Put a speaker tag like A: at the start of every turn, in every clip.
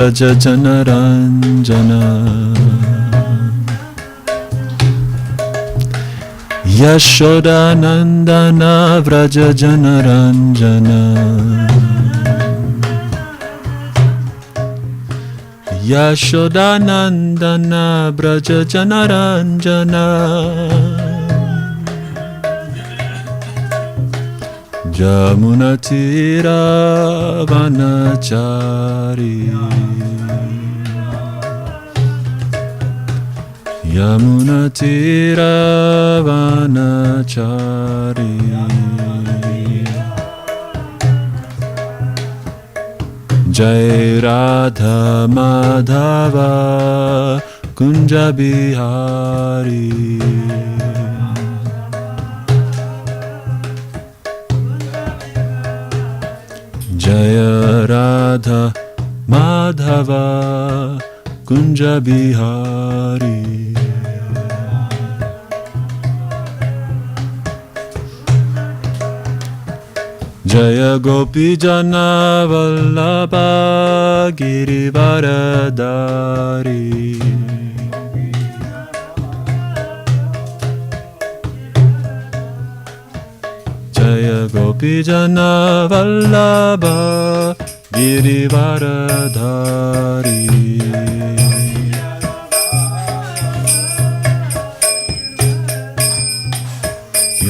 A: Vraja Janaranjana Yashoda Nandana Vraja Janaranjana Yashoda Nandana Vraja Janaranjana Jamunatira Vanachari Yamunatira Vanachari Jai Radha Madhava Kunja Bihari Jaya Radha Madhava Kunja Bihari Jaya Gopi Jana Vallabha Girivaradari Jaya Gopi Jana Vallabha Girivaradari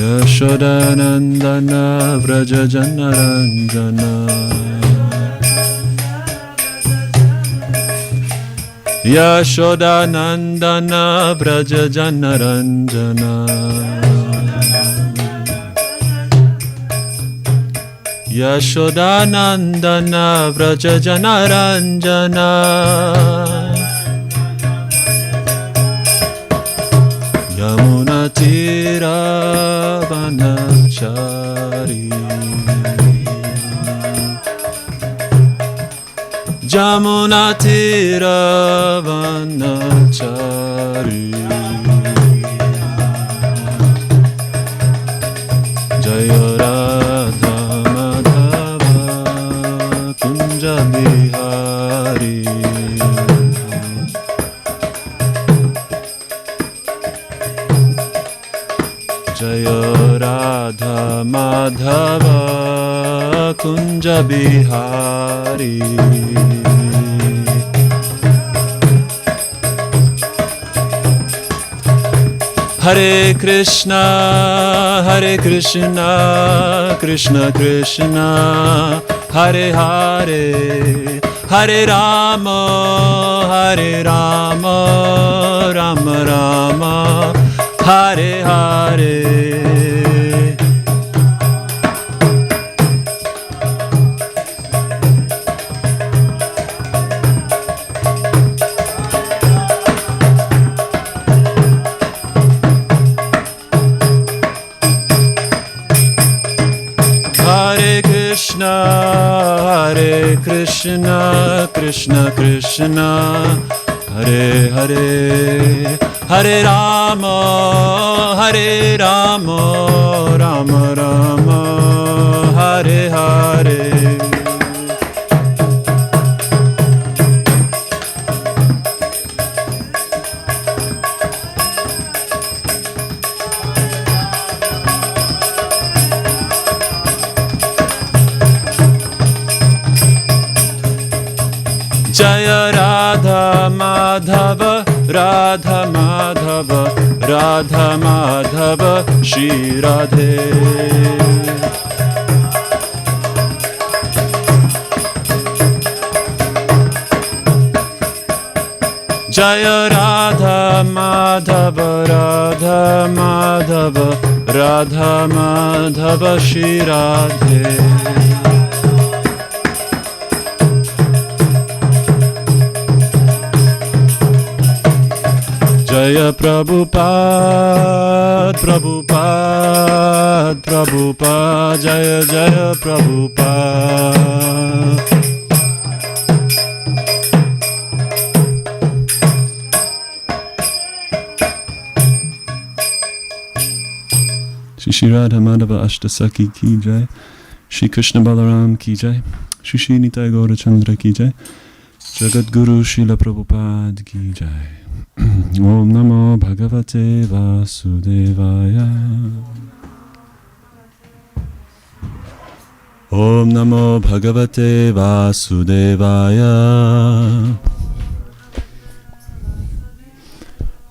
A: Yashoda Nandana Vraja Janaranjana Yashoda Nandana Vraja Janaranjana Yashoda Nandana Vraja Janaranjana Yamunatira Vanachari Jamunatira Vanachari Jaya Radha Madhava Kunja Bihari Jaya Radha Madhava Kunja Bihari Hare Krishna Krishna Krishna Hare Hare Hare Rama Rama Rama Hare Hare Hare Krishna Krishna Krishna Hare Hare Hare Rama Rama Rama Hare Hare Jaya Radha Madhava Radha Madhava Radha Madhava Shri Radhe Jaya Radha Madhava Radha Madhava Radha Madhava Shri Radhe Jaya Prabhupada, Prabhupada, Prabhupada, Jaya Jaya Prabhupada. Shri Radha Madhava Ashtasaki ki jai, Shri Krishna Balaram ki jai, Shri Nitai Gaura Chandra ki jai, Jagadguru Srila Prabhupada ki jai. Om Namo Bhagavate Vasudevaya. Om Namo Bhagavate Vasudevaya.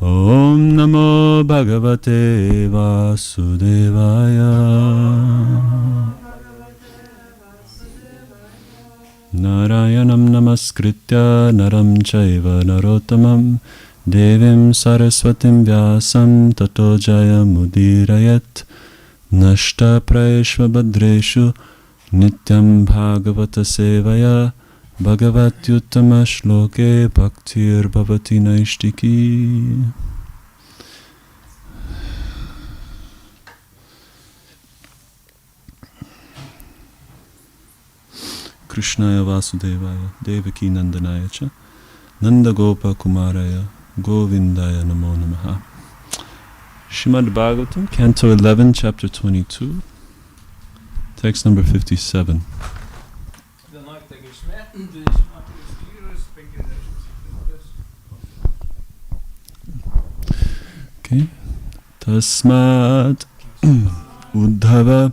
A: Om Namo Bhagavate Vasudevaya. Narayanam Namaskritya Naram Chaiva Narottamam Devim Saraswatim Vyasam Tato Jayamudirayat Nashta Prayeshva Badreshu Nityam Bhagavata Sevaya Bhagavatyuttama Shloke Bhaktir Bhavati Naishtiki. Krishnaya Vasudevaya Devaki Nandanaya Cha Nanda Gopa Kumaraya Govindaya Namo Namaha. Srimad Bhagavatam, Canto 11, Chapter 22, text number 57. Okay. Tasmat Uddhava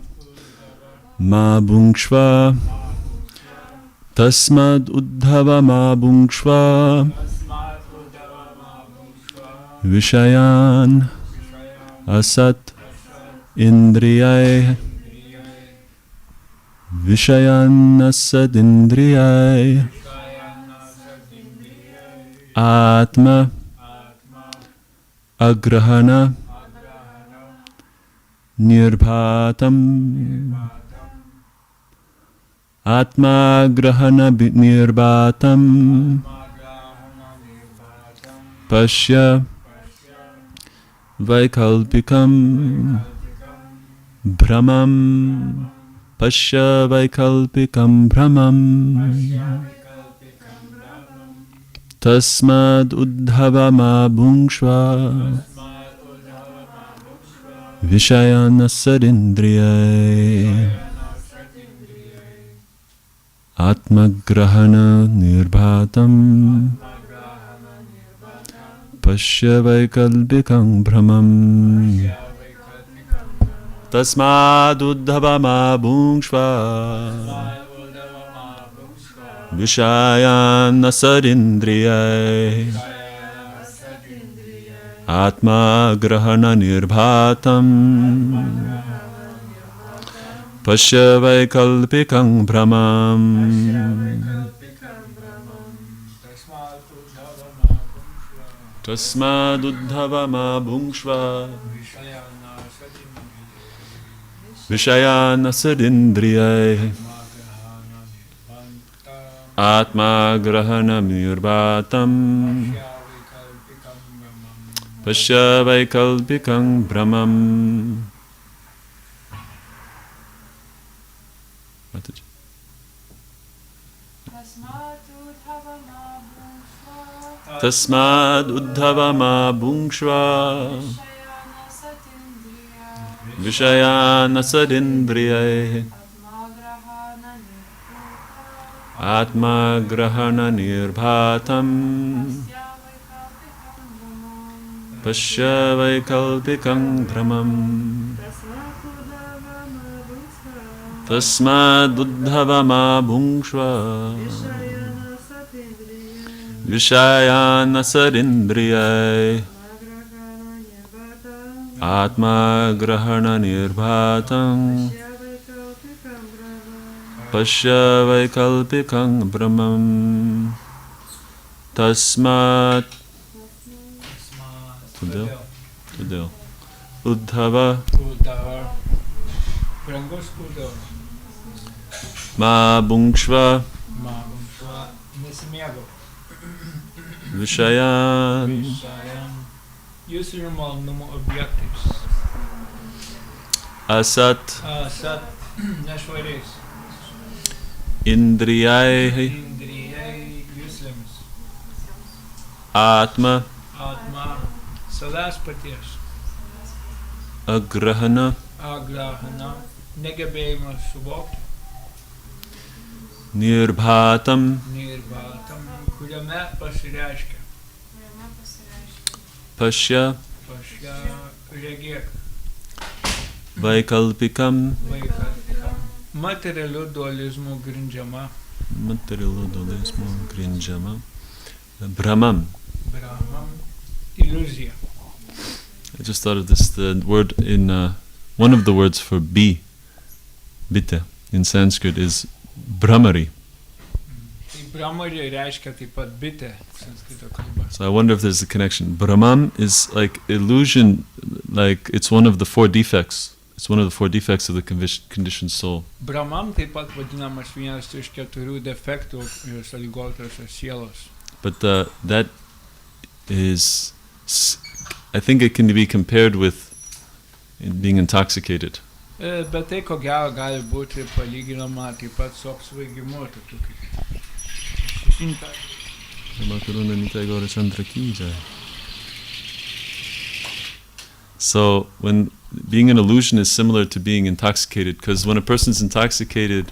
A: Ma Bhungshva. Tasmad Uddhava Ma Bhungshva Vishayan Asat Indriyai Vishayan Asat Indriyai Atma Agrahana Nirbhatam Atma Grahana Nirbhatam Pashya Vaikalpikam Brahmam Pashya Vaikalpikam Brahmam Tasmad Uddhava Ma Bhungshva Vishayana Sarindriyai Atmagrahana Nirbhatam Pashya Vaikalpikam Brahmam Tasmad Uddhava Ma Bhungshva Vishayana Sarindriyai Atmagrahana Nirbhatam Pashya Vaikalpikam Brahmam Tasmad Uddhava Ma Bhungshva Vishayana Sadindriyai Atma Grahana Nirbhatam Pashya Vaikalpikam Brahmam. Tasmad Uddhava Ma Bhungshva Vishayana Sadindriyai Atma Grahana Nirbhatam Pashya Vaikalpikam Brahmam Tasmad Uddhava Ma Bhungshva Vishayana Sarindriyai Atma Grahana Nirbhatam Pashya Vaikalpikam Brahmam Tasmat Tudel Uddhava Ma Bhungshva Vishayan.
B: Use normal objectives.
A: Asat.
B: Asat. That's what it is.
A: Indriyai.
B: Indriyai. Useless.
A: Atma.
B: Atma. So that's patyas.
A: Agrahana.
B: Agrahana. Negabema subot.
A: Nirbhatam
B: Nirbhatam, kuriame pasireiškia.
A: Pashya
B: Pašia regėk.
A: Vaikalpikam
B: Vaikalpikam. Materialiu dualizmu grindžiama.
A: Materialu dualismo grindžiama Brahmam.
B: Brahmam. Iliuzija.
A: I just thought of this, the word in one of the words for bee, bite, in Sanskrit is Brahmari.
B: Tai Brahmari reiškia taip pat bitė sanskrito kalba.
A: So I wonder if there's a connection. Brahman is like illusion, like it's one of the four defects. It's one of the four defects of the conditioned soul.
B: Brahmam taip pat vadinamas vienas iš 4 defektų sąlygotosios sielos.
A: But that is, I think it can be compared with being intoxicated.
B: Bet tai ko gero gali būti palyginama taip pat su apsvaigimu, tokiu kaip šešinta.
A: So when being an illusion is similar to being intoxicated, because when a person's intoxicated,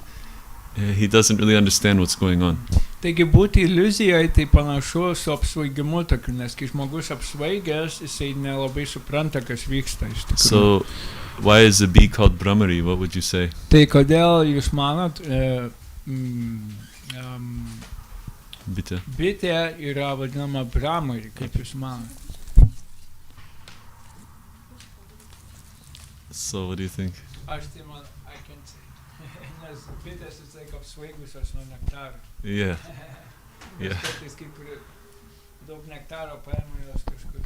A: he doesn't really understand what's going on.
B: Taigi būti iliuzijai tai panašu su apsvaigimu tokiu, nes kai žmogus apsvaigęs, jisai nelabai supranta, kas vyksta iš tikrųjų.
A: So why is a bee called Brahmari? What would you say?
B: Tai kodėl jūs manot,
A: Bite.
B: bitė yra vadinama Brahmari, kaip jūs manot?
A: So what do you think?
B: Aš tai man, I can say, nes bitės vis laik apsvaigusios nuo nektaro.
A: Yeah. Yeah.
B: Kartais kaip ir daug nektaro paima jos kažkur ten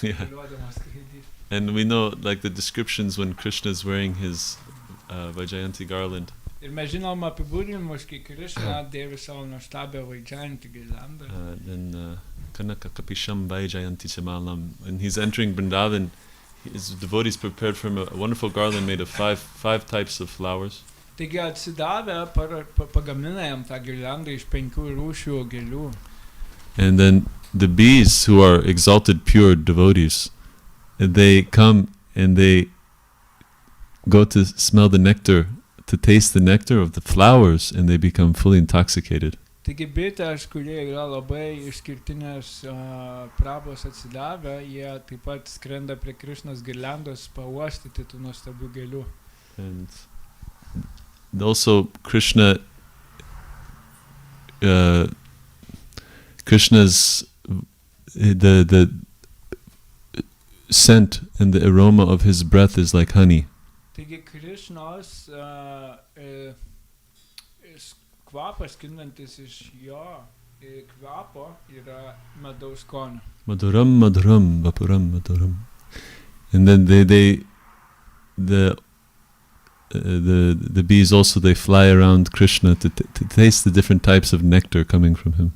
A: Yeah.
B: pradeda skraidyti.
A: And we know, like, the descriptions when Krishna is wearing his Vaijayanti garland.
B: Ir mes žinom apibūdinimus, kai Krishna dėvi savo nuostabią Vaijayanti girlandą.
A: Then Kanaka Kapisham Vaijayanti Chamalam. When he's entering Vrindavan, his devotees prepared for him a wonderful garland made of five types of flowers.
B: Taigi atsidavę pagamina jam tą girlandą iš 5 rūšių gėlių.
A: And then the bees, who are exalted pure devotees, they come and they go to smell the nectar, to taste the nectar of the flowers, and they become fully intoxicated.
B: Taigi bitės, kurie yra labai išskirtinės prabos atsidavę, jie taip pat skrenda prie Krishnos girlandos pauostyti tų nuostabių gėlių.
A: And also Krishna's the scent and the aroma of his breath is like honey.
B: Taigi Krishnos kvapas sklindantis iš jo kvapo yra medaus skonio.
A: Madhuram madhuram vapuram madhuram. And then the bees also, they fly around Krishna to taste the different types of nectar coming from him.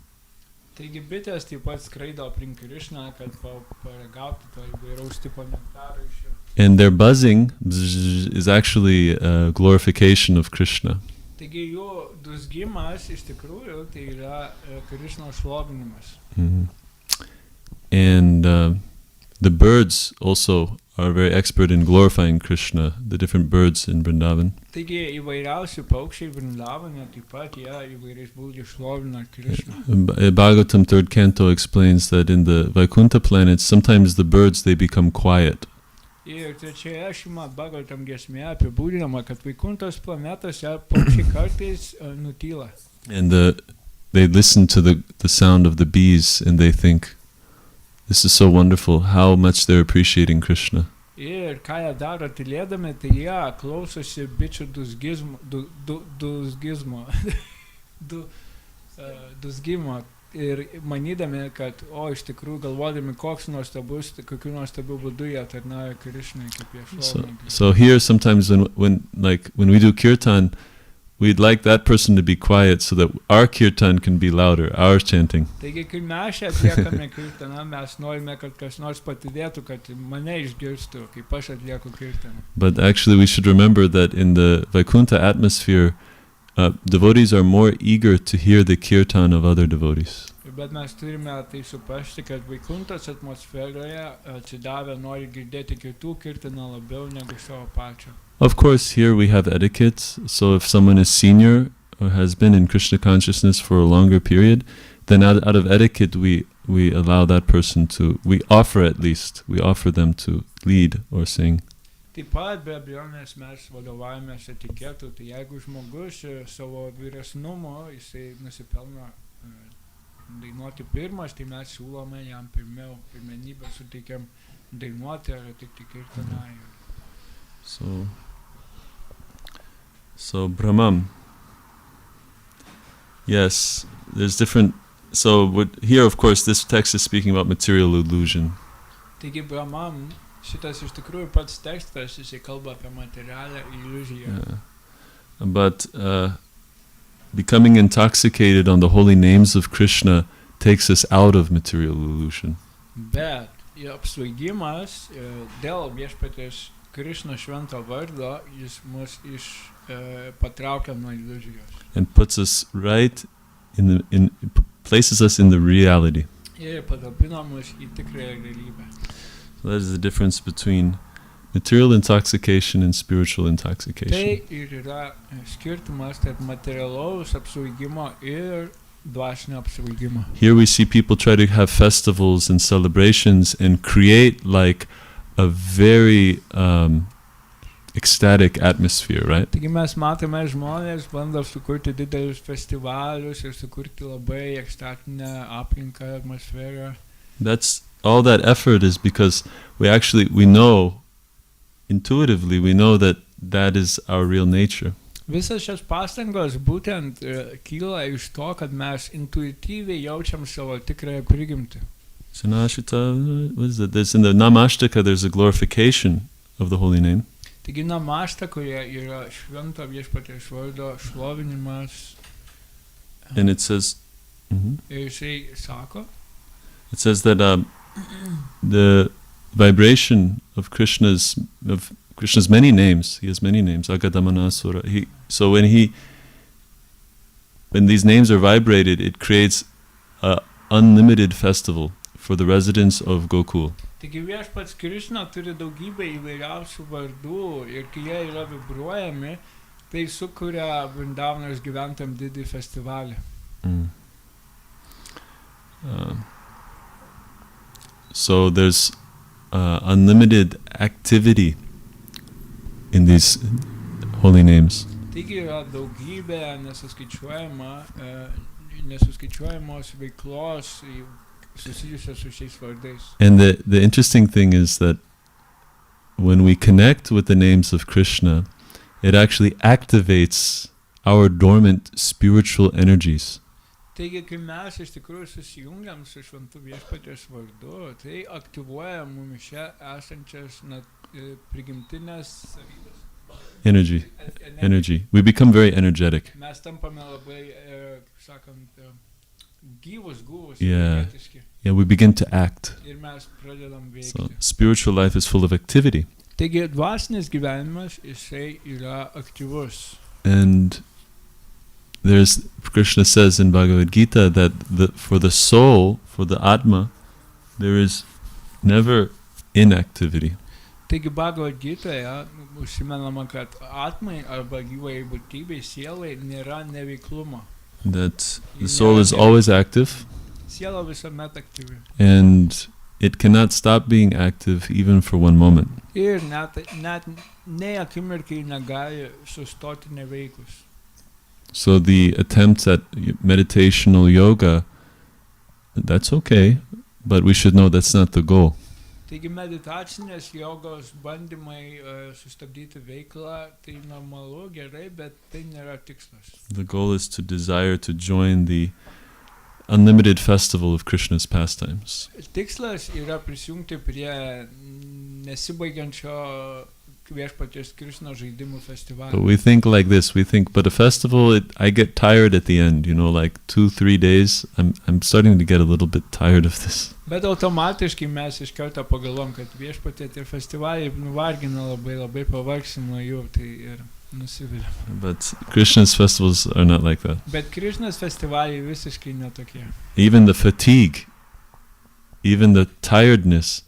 B: Taigi bitės taip pat skraido aplink Krishną, kad paragautų to įvairaus tipo nektaro iš jo.
A: And their buzzing is actually a glorification of Krishna.
B: Taigi jų dūzgimas iš tikrųjų tai yra Krishnos šlovinimas.
A: And the birds also are very expert in glorifying Krishna, the different birds in Vrindavan.
B: Taigi įvairiausi paukščiai Vrindavane taip pat jie įvairiais būdais šlovina Krishną.
A: Bhagavatam 3rd canto explains that in the Vaikuntha planets, sometimes the birds, they become quiet.
B: Ir trečioje Šrimad Bhagavatam giesmėje apibūdinama, kad Vaikuntos planetose paukščiai kartais nutyla.
A: And they listen to the sound of the bees and they think, this is so wonderful, how much they're appreciating Krishna.
B: Ir ką jie daro tylėdami, tai jie klausosi bičių dūzgimo ir manydami, kad, iš tikrųjų galvodami, kokiu nuostabiu būdu jie tarnauja Krishnai, kaip jie šlovina.
A: So here sometimes when we do kirtan, we'd like that person to be quiet so that our kirtan can be louder, our chanting.
B: Taigi, kai mes atliekame kirtaną, mes norime, kad kas nors patylėtų, kad mane išgirstų, kaip aš atlieku kirtaną.
A: But actually we should remember that in the Vaikuntha atmosphere, devotees are more eager to hear the kirtan of other devotees.
B: Bet mes turime tai suprasti, kad Vaikuntos atmosferoje atsidavę nori girdėti kitų kirtaną labiau negu savo pačio.
A: Of course, here we have etiquette, so if someone is senior, or has been in Krishna consciousness for a longer period, then out of etiquette we allow that person to, we offer them to lead or sing.
B: Taip pat be abejonės mes vadovaujamės etiketu, tai jeigu žmogus savo vyresnumo jisai nusipelno dainuoti pirmas, tai mes siūlome jam pirmenybę suteikiam dainuoti ar atlikti kirtaną.
A: So Brahmam. Yes, there's different. So here, of course, this text is speaking about material illusion.
B: Taigi Brahmam, šitas iš tikrųjų pats tekstas, jisai kalba apie materialią iliuziją.
A: Yeah. But becoming intoxicated on the holy names of Krishna takes us out of material illusion.
B: Bet apsvaigimas dėl viešpaties Krishna švento vardo, jis mus patraukia nuo iliuzijos.
A: And puts us right places us in the reality.
B: Ir patalpina mus į tikrąją realybę.
A: So that is the difference between material intoxication and spiritual intoxication.
B: Tai ir yra skirtumas tarp materialaus apsvaigimo ir dvasinio apsvaigimo.
A: Here we see people try to have festivals and celebrations and create like a very ecstatic atmosphere, right?
B: Taigi mes matome žmonės bando sukurti didelius festivalius ir sukurti labai ekstatinę aplinką, atmosferą.
A: That's all that effort is because we know intuitively that is our real nature.
B: Visas šios pastangos būtent kyla iš to, kad mes intuityviai jaučiam savo tikrąją prigimtį.
A: So what is it? There's in the Namashtaka there's a glorification of the holy name.
B: Taigi Namashtaka yra švento viešpaties vardo šlovinimas.
A: And it says
B: Ir jisai sako,
A: it says that the vibration of Krishna's many names, he has many names, Agadamanasura. So when these names are vibrated, it creates an unlimited festival for the residents of Gokul.
B: Taigi viešpats Krishna turi daugybę įvairiausių vardų ir kai jie yra vibruojami, tai sukuria Vrindavanos gyventam didį festivalį.
A: So there's unlimited activity in these holy names.
B: Taigi yra daugybė nesuskaičiuojamos veiklos susijusios su šiais vardais.
A: And the interesting thing is that when we connect with the names of Krishna, it actually activates our dormant spiritual energies.
B: Taigi, kai mes iš tikrųjų susijungiam su šventu viešpaties vardu, tai aktyvuoja mumyse esančias prigimtinės savybės.
A: Energy. We become very energetic.
B: Mes tampame labai, sakant, gyvus,
A: energetiški. Yeah, we begin to act.
B: Ir mes pradedam veikti.
A: So spiritual life is full of activity.
B: Taigi, dvasinis gyvenimas, jisai yra aktyvus.
A: And Krishna says in Bhagavad Gita that for the soul, for the Atma, there is never inactivity.
B: Taigi Bhagavad Gitaje užsimenama, kad atmai arba gyvai būtybei, sielai nėra neveiklumo.
A: That the soul is always active.
B: Siela visuomet aktyvi.
A: And it cannot stop being active even for one moment.
B: Ir net nei akimirkai negali sustoti neveikus.
A: So the attempts at meditational yoga, that's okay, but we should know that's not the goal.
B: Taigi meditacinės jogos bandymai sustabdyti veiklą, tai normalu, gerai, bet tai nėra tikslas.
A: The goal is to desire to join the unlimited festival of Krishna's pastimes.
B: Tikslas yra prisijungti prie nesibaigiančio viešpaties Krishna žaidimų festivalio.
A: But we think like this, but a festival, I get tired at the end, like 2-3 days, I'm starting to get a little bit tired of this.
B: Bet automatiškai mes iš karto pagalvom, kad viešpatie tie festivaliai nuvargina labai pavargsim nuo jų, tai ir nusiviliam.
A: But Krishna's festivals are not like that.
B: Bet Krishna's festivaliai visiškai netokie.
A: Even the fatigue, even the tiredness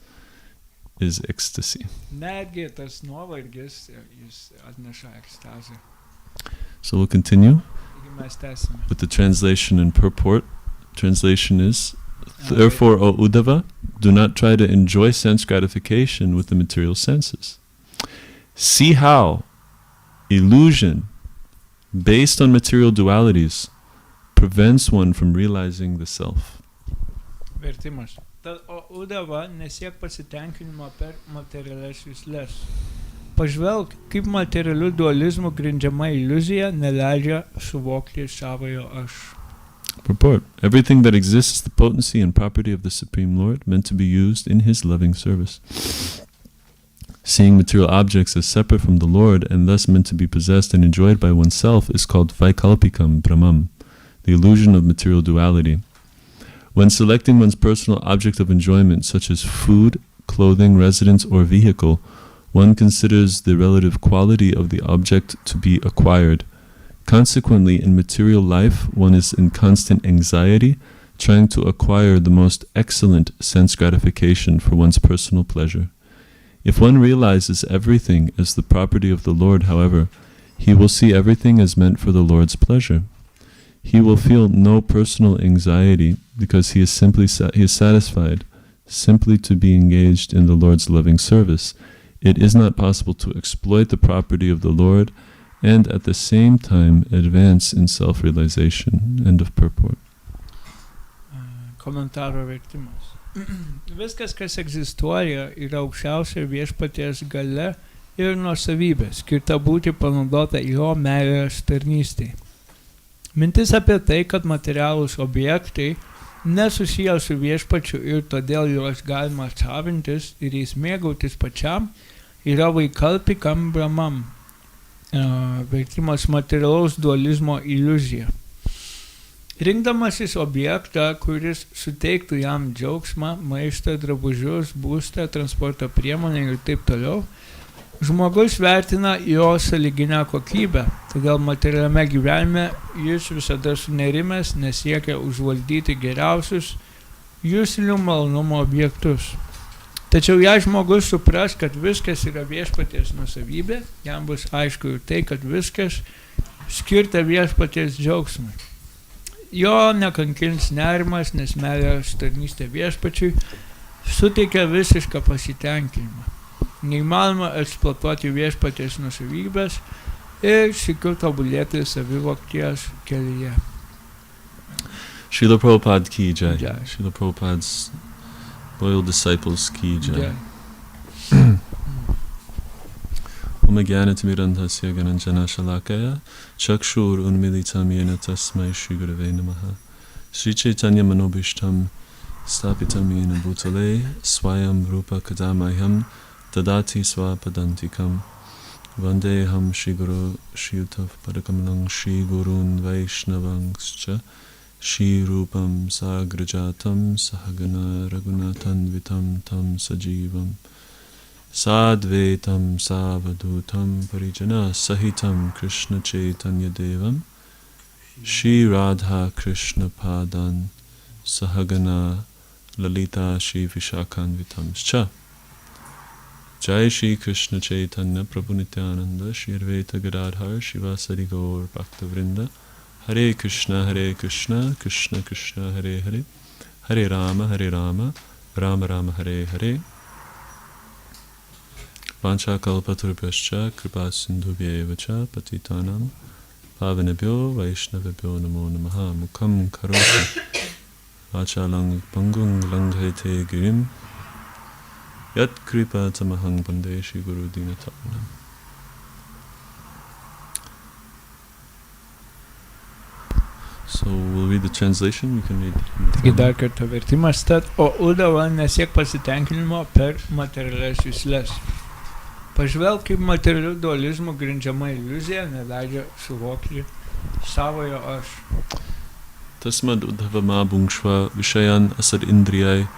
A: is ecstasy.
B: Netgi tas nuovargis, jis atneša ekstazę.
A: So we'll continue.
B: Taigi mes tęsime.
A: with the translation and purport. Translation is, therefore, O Uddhava, do not try to enjoy sense gratification with the material senses. See how illusion based on material dualities prevents one from realizing the self.
B: Vertimas. Tad, o Uddhava, nesiek pasitenkinimo per materialias juslės. Pažvelk, kaip materialių dualizmų grindžiama iliuzija neleidžia suvokti savojo aš.
A: Purport. Everything that exists is the potency and property of the Supreme Lord, meant to be used in His loving service. Seeing material objects as separate from the Lord and thus meant to be possessed and enjoyed by oneself is called Vaikalpikam Brahmam, the illusion of material duality. When selecting one's personal object of enjoyment, such as food, clothing, residence, or vehicle, one considers the relative quality of the object to be acquired. Consequently, in material life, one is in constant anxiety, trying to acquire the most excellent sense gratification for one's personal pleasure. If one realizes everything as the property of the Lord, however, he will see everything as meant for the Lord's pleasure. He will feel no personal anxiety because he is satisfied simply to be engaged in the Lord's loving service. It is not possible to exploit the property of the Lord and at the same time advance in self-realization. End of purport.
B: Komentaro vertimas. Viskas, kas egzistuoja, yra aukščiausia viešpaties galia ir nuosavybė, skirta būti panaudota jo meilės tarnystei. Mintis apie tai, kad materialūs objektai nesusiję su viešpačiu ir todėl juos galima savintis ir jais mėgautis pačiam, yra Vaikalpikam Brahmam, vertimas materialaus dualizmo iliuzija. Rinkdamasis objektą, kuris suteiktų jam džiaugsmą, maistą, drabužius, būstą, transporto priemonę ir taip toliau, žmogus vertina jo sąlyginę kokybę, todėl materialiame gyvenime jis visada sunerimęs nesiekia užvaldyti geriausius juslinių malonumo objektus. Tačiau jei žmogus supras, kad viskas yra viešpaties nuosavybė, jam bus aišku ir tai, kad viskas skirta viešpaties džiaugsmui. Jo nekankins nerimas, nes meilės tarnystė viešpačiui suteikia visišką pasitenkinimą. Neįmanoma eksploatuoti viešpaties nuosavybės ir sykiu tobulėti savivokties kelyje.
A: Srila Prabhupada ki jai.
B: Jai.
A: Srila Prabhupada's loyal disciples ki jai. Om Jnanatimirandhasya Gananjana Shalakaya Chakshur Unmilitam Yena Tasmai Shri Gurave Namaha Sri Chaitanya Manobishtam Stapitam Yena Bhutale Swayam Rupa Kadamayam Dadati Swapadantikam Vandeham Shri Guru Shri Utav Padakamalang Shri Gurun Vaishnavangscha Shri Rupam Sagrajatam Sahagana Raghunathan Vitam Tam Sajivam Sadvetam Savadutam Parijana Sahitam Krishna Chaitanya Devam Shri Radha Krishna Padan Sahagana Lalita Shri Vishakhan Vitamscha Jai Shri Krishna Chaitanya Prabhu Nityananda Shri Advaita Gadadhar Shivasari Gaur Bhakta Vrinda Hare Krishna Krishna Krishna Hare Hare Hare Rama Rama Rama Hare Hare Vancha kalpaturpyascha kripa sindhubhyeva cha patitanam pavanebhyo vaishnavebhyo namo namaha mukham karoti vachalang pangung langhete girim yat kripa tamahang bande Shri Guru Dinatarnam. So we'll read the translation. You can read.
B: Taigi dar kartą vertimas. Tad, o Uddhava, nesiek pasitenkinimo per materialias juslės. Pažvelk, kaip materialių dualizmų grindžiama iliuzija neleidžia suvokti savojo aš.
A: Tasmad Uddhava bhungshva vishayan asad indriyai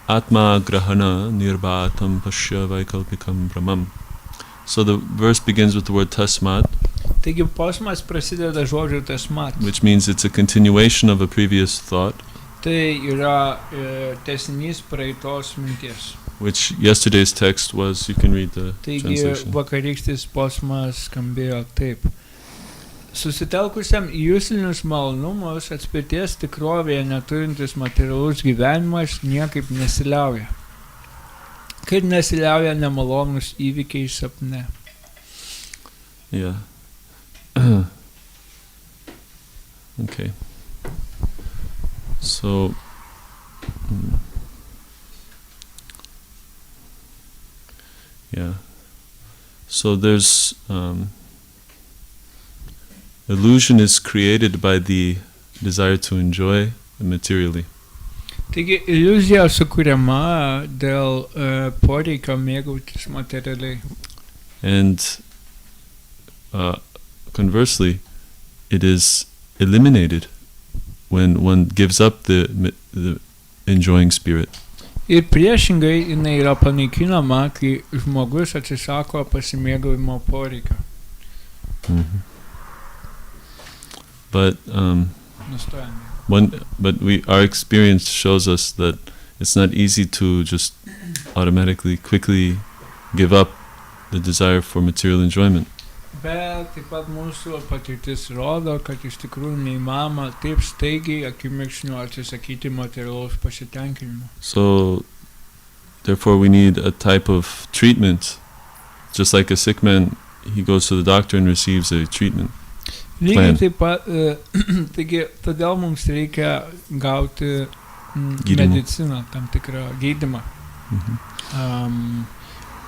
A: atma grahana nirbhatam pashya vaikalpikam brahmam. So the verse begins with the word tasmad,
B: Taigi posmas prasideda žodžiu tasmat.
A: which means it's a continuation of a previous thought,
B: Tai yra tęsinys praeitos minties.
A: which yesterday's text was. You can read the
B: Taigi
A: translation.
B: vakarykštis posmas skambėjo taip. Susitelkusiam į jūslinius malonumus atspirties tikrovėje neturintis materialus gyvenimas niekaip nesiliauja. Kaip nesiliauja nemalonus įvykiai sapne.
A: Yeah. Okay. So, yeah. So there's illusion is created by the desire to enjoy materially.
B: Taigi iliuzija sukuriama dėl poreikio mėgautis materialiai.
A: And conversely, it is eliminated when one gives up the enjoying spirit.
B: Ir priešingai jinai yra panaikinama, kai žmogus atsisako pasimėgavimo poreikio.
A: Mm-hmm. But our experience shows us that it's not easy to just automatically, quickly give up the desire for material enjoyment.
B: Bet taip pat mūsų patirtis rodo, kad iš tikrųjų neįmanoma taip staigiai akimirksniu atsisakyti materialaus pasitenkinimo.
A: So, therefore we need a type of treatment. Just like a sick man, he goes to the doctor and receives a treatment.
B: Lygiai taip pat, taigi, todėl mums reikia gauti mediciną, tam tikrą gydymą.
A: Mm-hmm.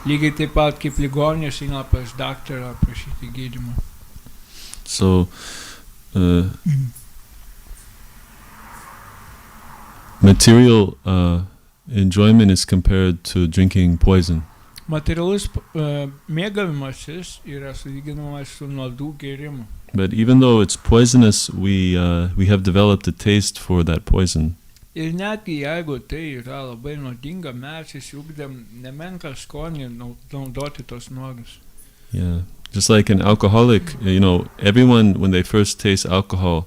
B: Lygiai taip pat kaip ligoninės eina pas daktarą prašyti gydymą.
A: So, material enjoyment is compared to drinking poison.
B: Materialus mėgavimasis yra sulyginamas su nuodų gėrimu.
A: But even though it's poisonous, we have developed a taste for that poison.
B: Ir netgi jeigu tai yra labai nuodinga, mes išsiugdėm nemenką skonį naudoti tos nuodus.
A: Yeah, just like an alcoholic, everyone when they first taste alcohol,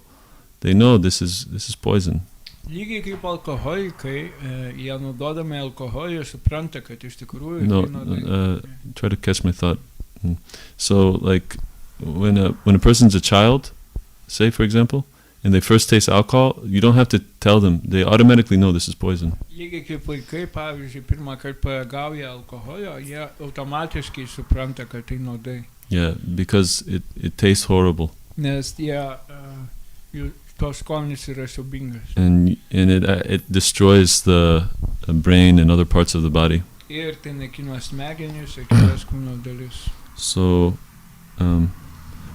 A: they know this is poison.
B: Lygiai kaip alkoholikai, jie naudodami alkoholį supranta, kad iš tikrųjų
A: try to catch my thought. So like when a person's a child, say for example, and they first taste alcohol, you don't have to tell them. They automatically know this is poison.
B: Lygiai kaip vaikai, pavyzdžiui, pirmą kartą pagauja alkoholio, jie automatiškai supranta, kad tai nuodai.
A: Yeah, because it tastes horrible.
B: Nes tos skonis yra siaubingas.
A: And it destroys the brain and other parts of the body.
B: Ir tai naikina smegenis ir kitas kūno dalis.
A: So,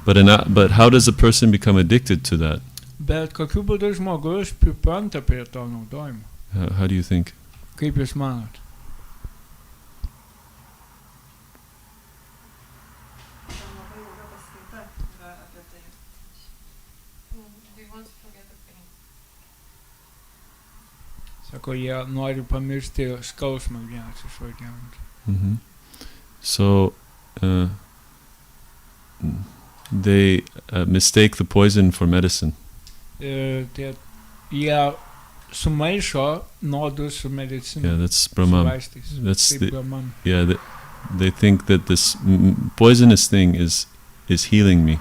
A: but how does a person become addicted to that?
B: Bet kokiu būdu žmogus pripranta prie to naudojimo?
A: How do you think?
B: Kaip jūs manot? Sako, jie nori pamiršti skausmą vienas iš variantų.
A: Mm-hmm. So, they mistake the poison for medicine.
B: Jie sumaišo nuodus su medicina.
A: Yeah, that's Brahman.
B: That's Brahman.
A: Yeah, they think that this poisonous thing is healing me.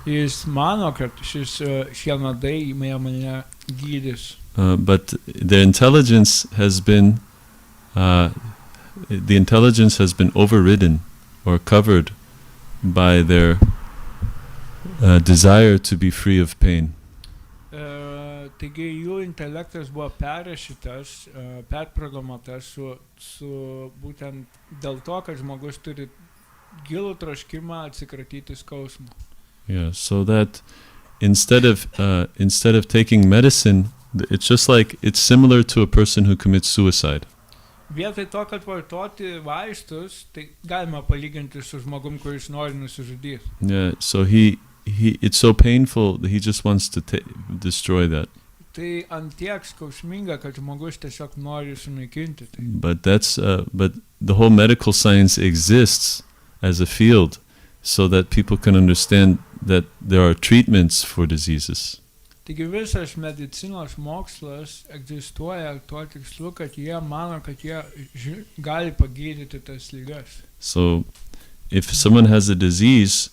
B: Jis mano, kad šie nuodai mane gydys.
A: But the intelligence has been overridden or covered by their desire to be free of pain.
B: Taigi jų intelektas buvo perrašytas, perprogramuotas su būtent dėl to, kad žmogus turi gilų troškimą atsikratyti skausmą.
A: Yeah, so that instead of taking medicine, it's similar to a person who commits suicide.
B: Vietoj to, kad vartoti vaistus, tai galima palyginti su žmogum, kuris nori nusižudyti.
A: Yeah, so it's so painful that he just wants to destroy that.
B: Tai antiek skausminga, kad žmogus tiesiog nori sunaikinti tai.
A: But the whole medical science exists as a field so that people can understand that there are treatments for diseases.
B: Taigi visas medicinos mokslas egzistuoja tuo tikslu, kad jie mano, kad jie gali pagydyti tas ligas.
A: So if someone has a disease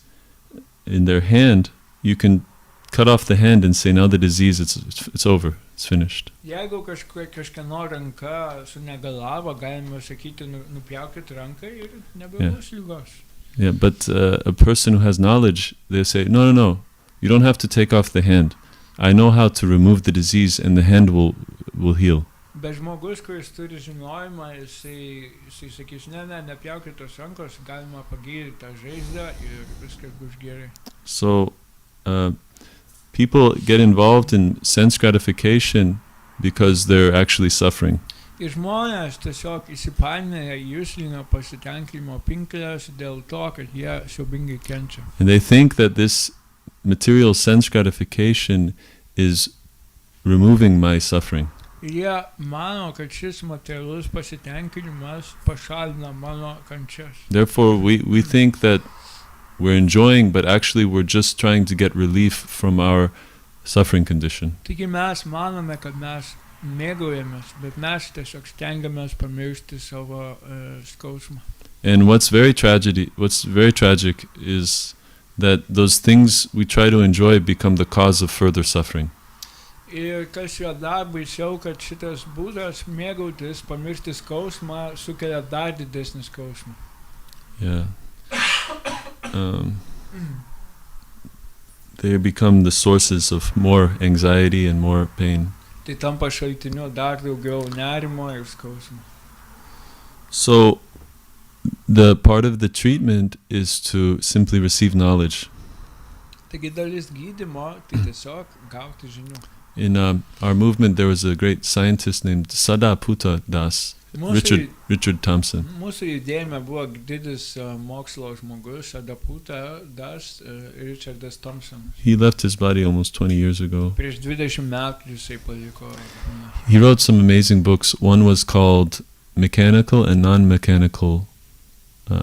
A: in their hand, you can cut off the hand and say, now the disease, it's over, it's finished.
B: Jeigu kažkieno ranka sunegalavo, galima sakyti, nupjaukit ranką ir nebebus lygos.
A: Yeah, but a person who has knowledge, they say, no, you don't have to take off the hand. I know how to remove the disease and the hand will heal.
B: Bet žmogus, kuris turi žinojimą, jisai sakys, nepjaukit tos rankos, galima pagydyti tą žaizdą ir viskas bus gerai.
A: So, people get involved in sense gratification because they're actually suffering.
B: Ir žmonės tiesiog įsipainioja juslinio pasitenkinimo pinkles dėl to, kad jie siaubingai kenčia.
A: And they think that this material sense gratification is removing my suffering.
B: Ir jie mano, kad šis materialus pasitenkinimas pašalina mano kančias.
A: Therefore, we think that we're enjoying, but actually we're just trying to get relief from our suffering condition.
B: Taigi mes manome, kad mes mėgaujamės, bet mes tiesiog stengiamės pamiršti savo skausmą.
A: And what's very tragic is that those things we try to enjoy become the cause of further suffering.
B: Ir kas yra dar baisiau, kad šitas būdas mėgautis, pamiršti skausmą, sukelia dar didesnį skausmą.
A: Yeah. They become the sources of more anxiety and more pain.
B: Tai tampa šaltiniu dar daugiau nerimo ir skausmo.
A: So, the part of the treatment is to simply receive knowledge.
B: Taigi dalis gydymo, tai tiesiog gauti žinių.
A: In our movement, there was a great scientist named Sadaputa Das, Richard Thompson.
B: Mūsų judėjime buvo didis mokslo žmogus, Sadaputa Das, Richardas Thompson.
A: He left his body almost 20 years ago.
B: Prieš 20 metų jisai paliko.
A: He wrote some amazing books. One was called Mechanical and Non-Mechanical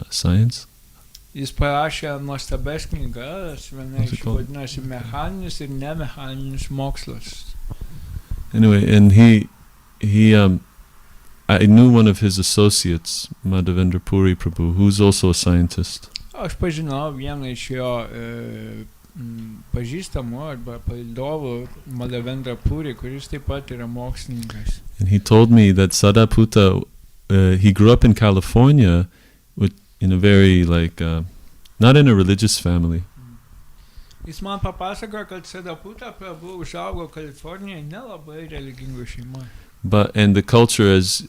A: Science.
B: Jis parašė nuostabias knygas, viena iš vadinasi mechaninis ir nemechaninis mokslas.
A: Anyway, and he I knew one of his associates, Madhavendra Puri Prabhu, who's also a scientist.
B: Aš pažinau vieną iš jo pažįstamų arba palydovų, Madhavendra Puri, kuris taip pat yra mokslininkas.
A: And he told me that Sadaputa, he grew up in California in a very not in a religious family.
B: Jis man papasakojo, kad Sadaputa Prabhu užaugo Kalifornijoje nelabai religingų šeimoje.
A: And the culture, as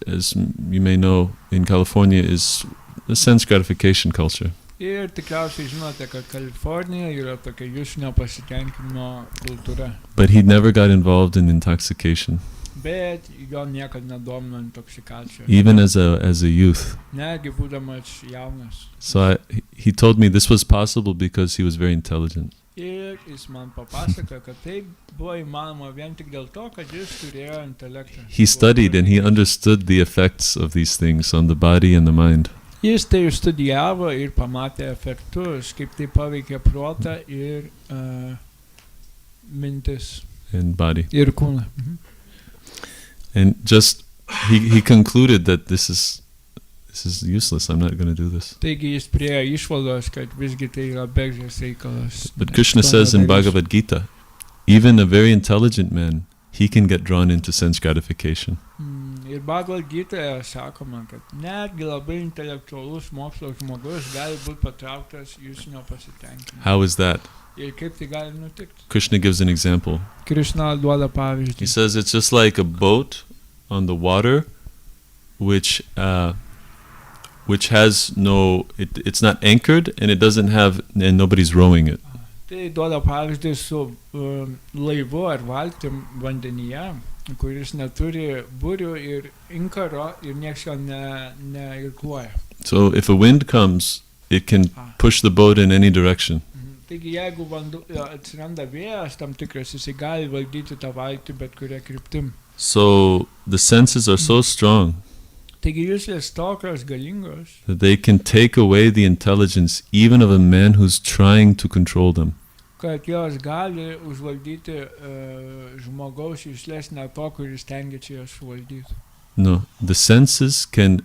A: you may know, in California is a sense gratification culture.
B: Ir tikriausiai žinote, kad Kalifornija yra tokia juslinio pasitenkinimo kultūra.
A: But he never got involved in intoxication.
B: Bet jo niekad nedomino intoksikacija.
A: Even as a youth.
B: Netgi būdamas jaunas.
A: So he told me this was possible because he was very intelligent.
B: Ir jis man papasakojo, kad tai buvo įmanoma vien tik dėl to, kad jis turėjo intelektą.
A: He studied and he understood the effects of these things on the body and the mind.
B: Jis tai studijavo ir pamatė efektus, kaip tai paveikia protą ir mintis.
A: And body.
B: Ir kūną.
A: And just he concluded that this is useless. I'm not going to do this.
B: Taigi jis priėjo išvados, kad visgi tai yra bergždžias reikalas.
A: But Krishna says in Bhagavad Gita, even a very intelligent man, he can get drawn into sense gratification.
B: Ir Bhagavad Gitaje sakoma, kad netgi labai intelektualus mokslo žmogus gali būti patrauktas juslinio pasitenkinimo.
A: How is that?
B: Ir kaip tai gali nutikti?
A: Krishna gives an example.
B: Krishna duoda pavyzdį.
A: He says it's just like a boat on the water, which has it's not anchored and it doesn't have, and nobody's rowing it.
B: Tai duoda pavyzdį su laivu ar valtim vandenyje, kuris neturi burių ir inkaro ir nieks jo neirkluoja.
A: So if a wind comes, it can push the boat in any direction.
B: Taigi jeigu atsiranda vėjas tam tikras, jisai gali valdyti tą valtį bet kuria kryptim.
A: So the senses are so strong
B: Taigi juslės tokios galingos,
A: that they can take away the intelligence even of a man who's trying to control them.
B: kad jos gali užvaldyti žmogaus juslės ne to, kuris stengiasi jos suvaldyti.
A: No, the senses can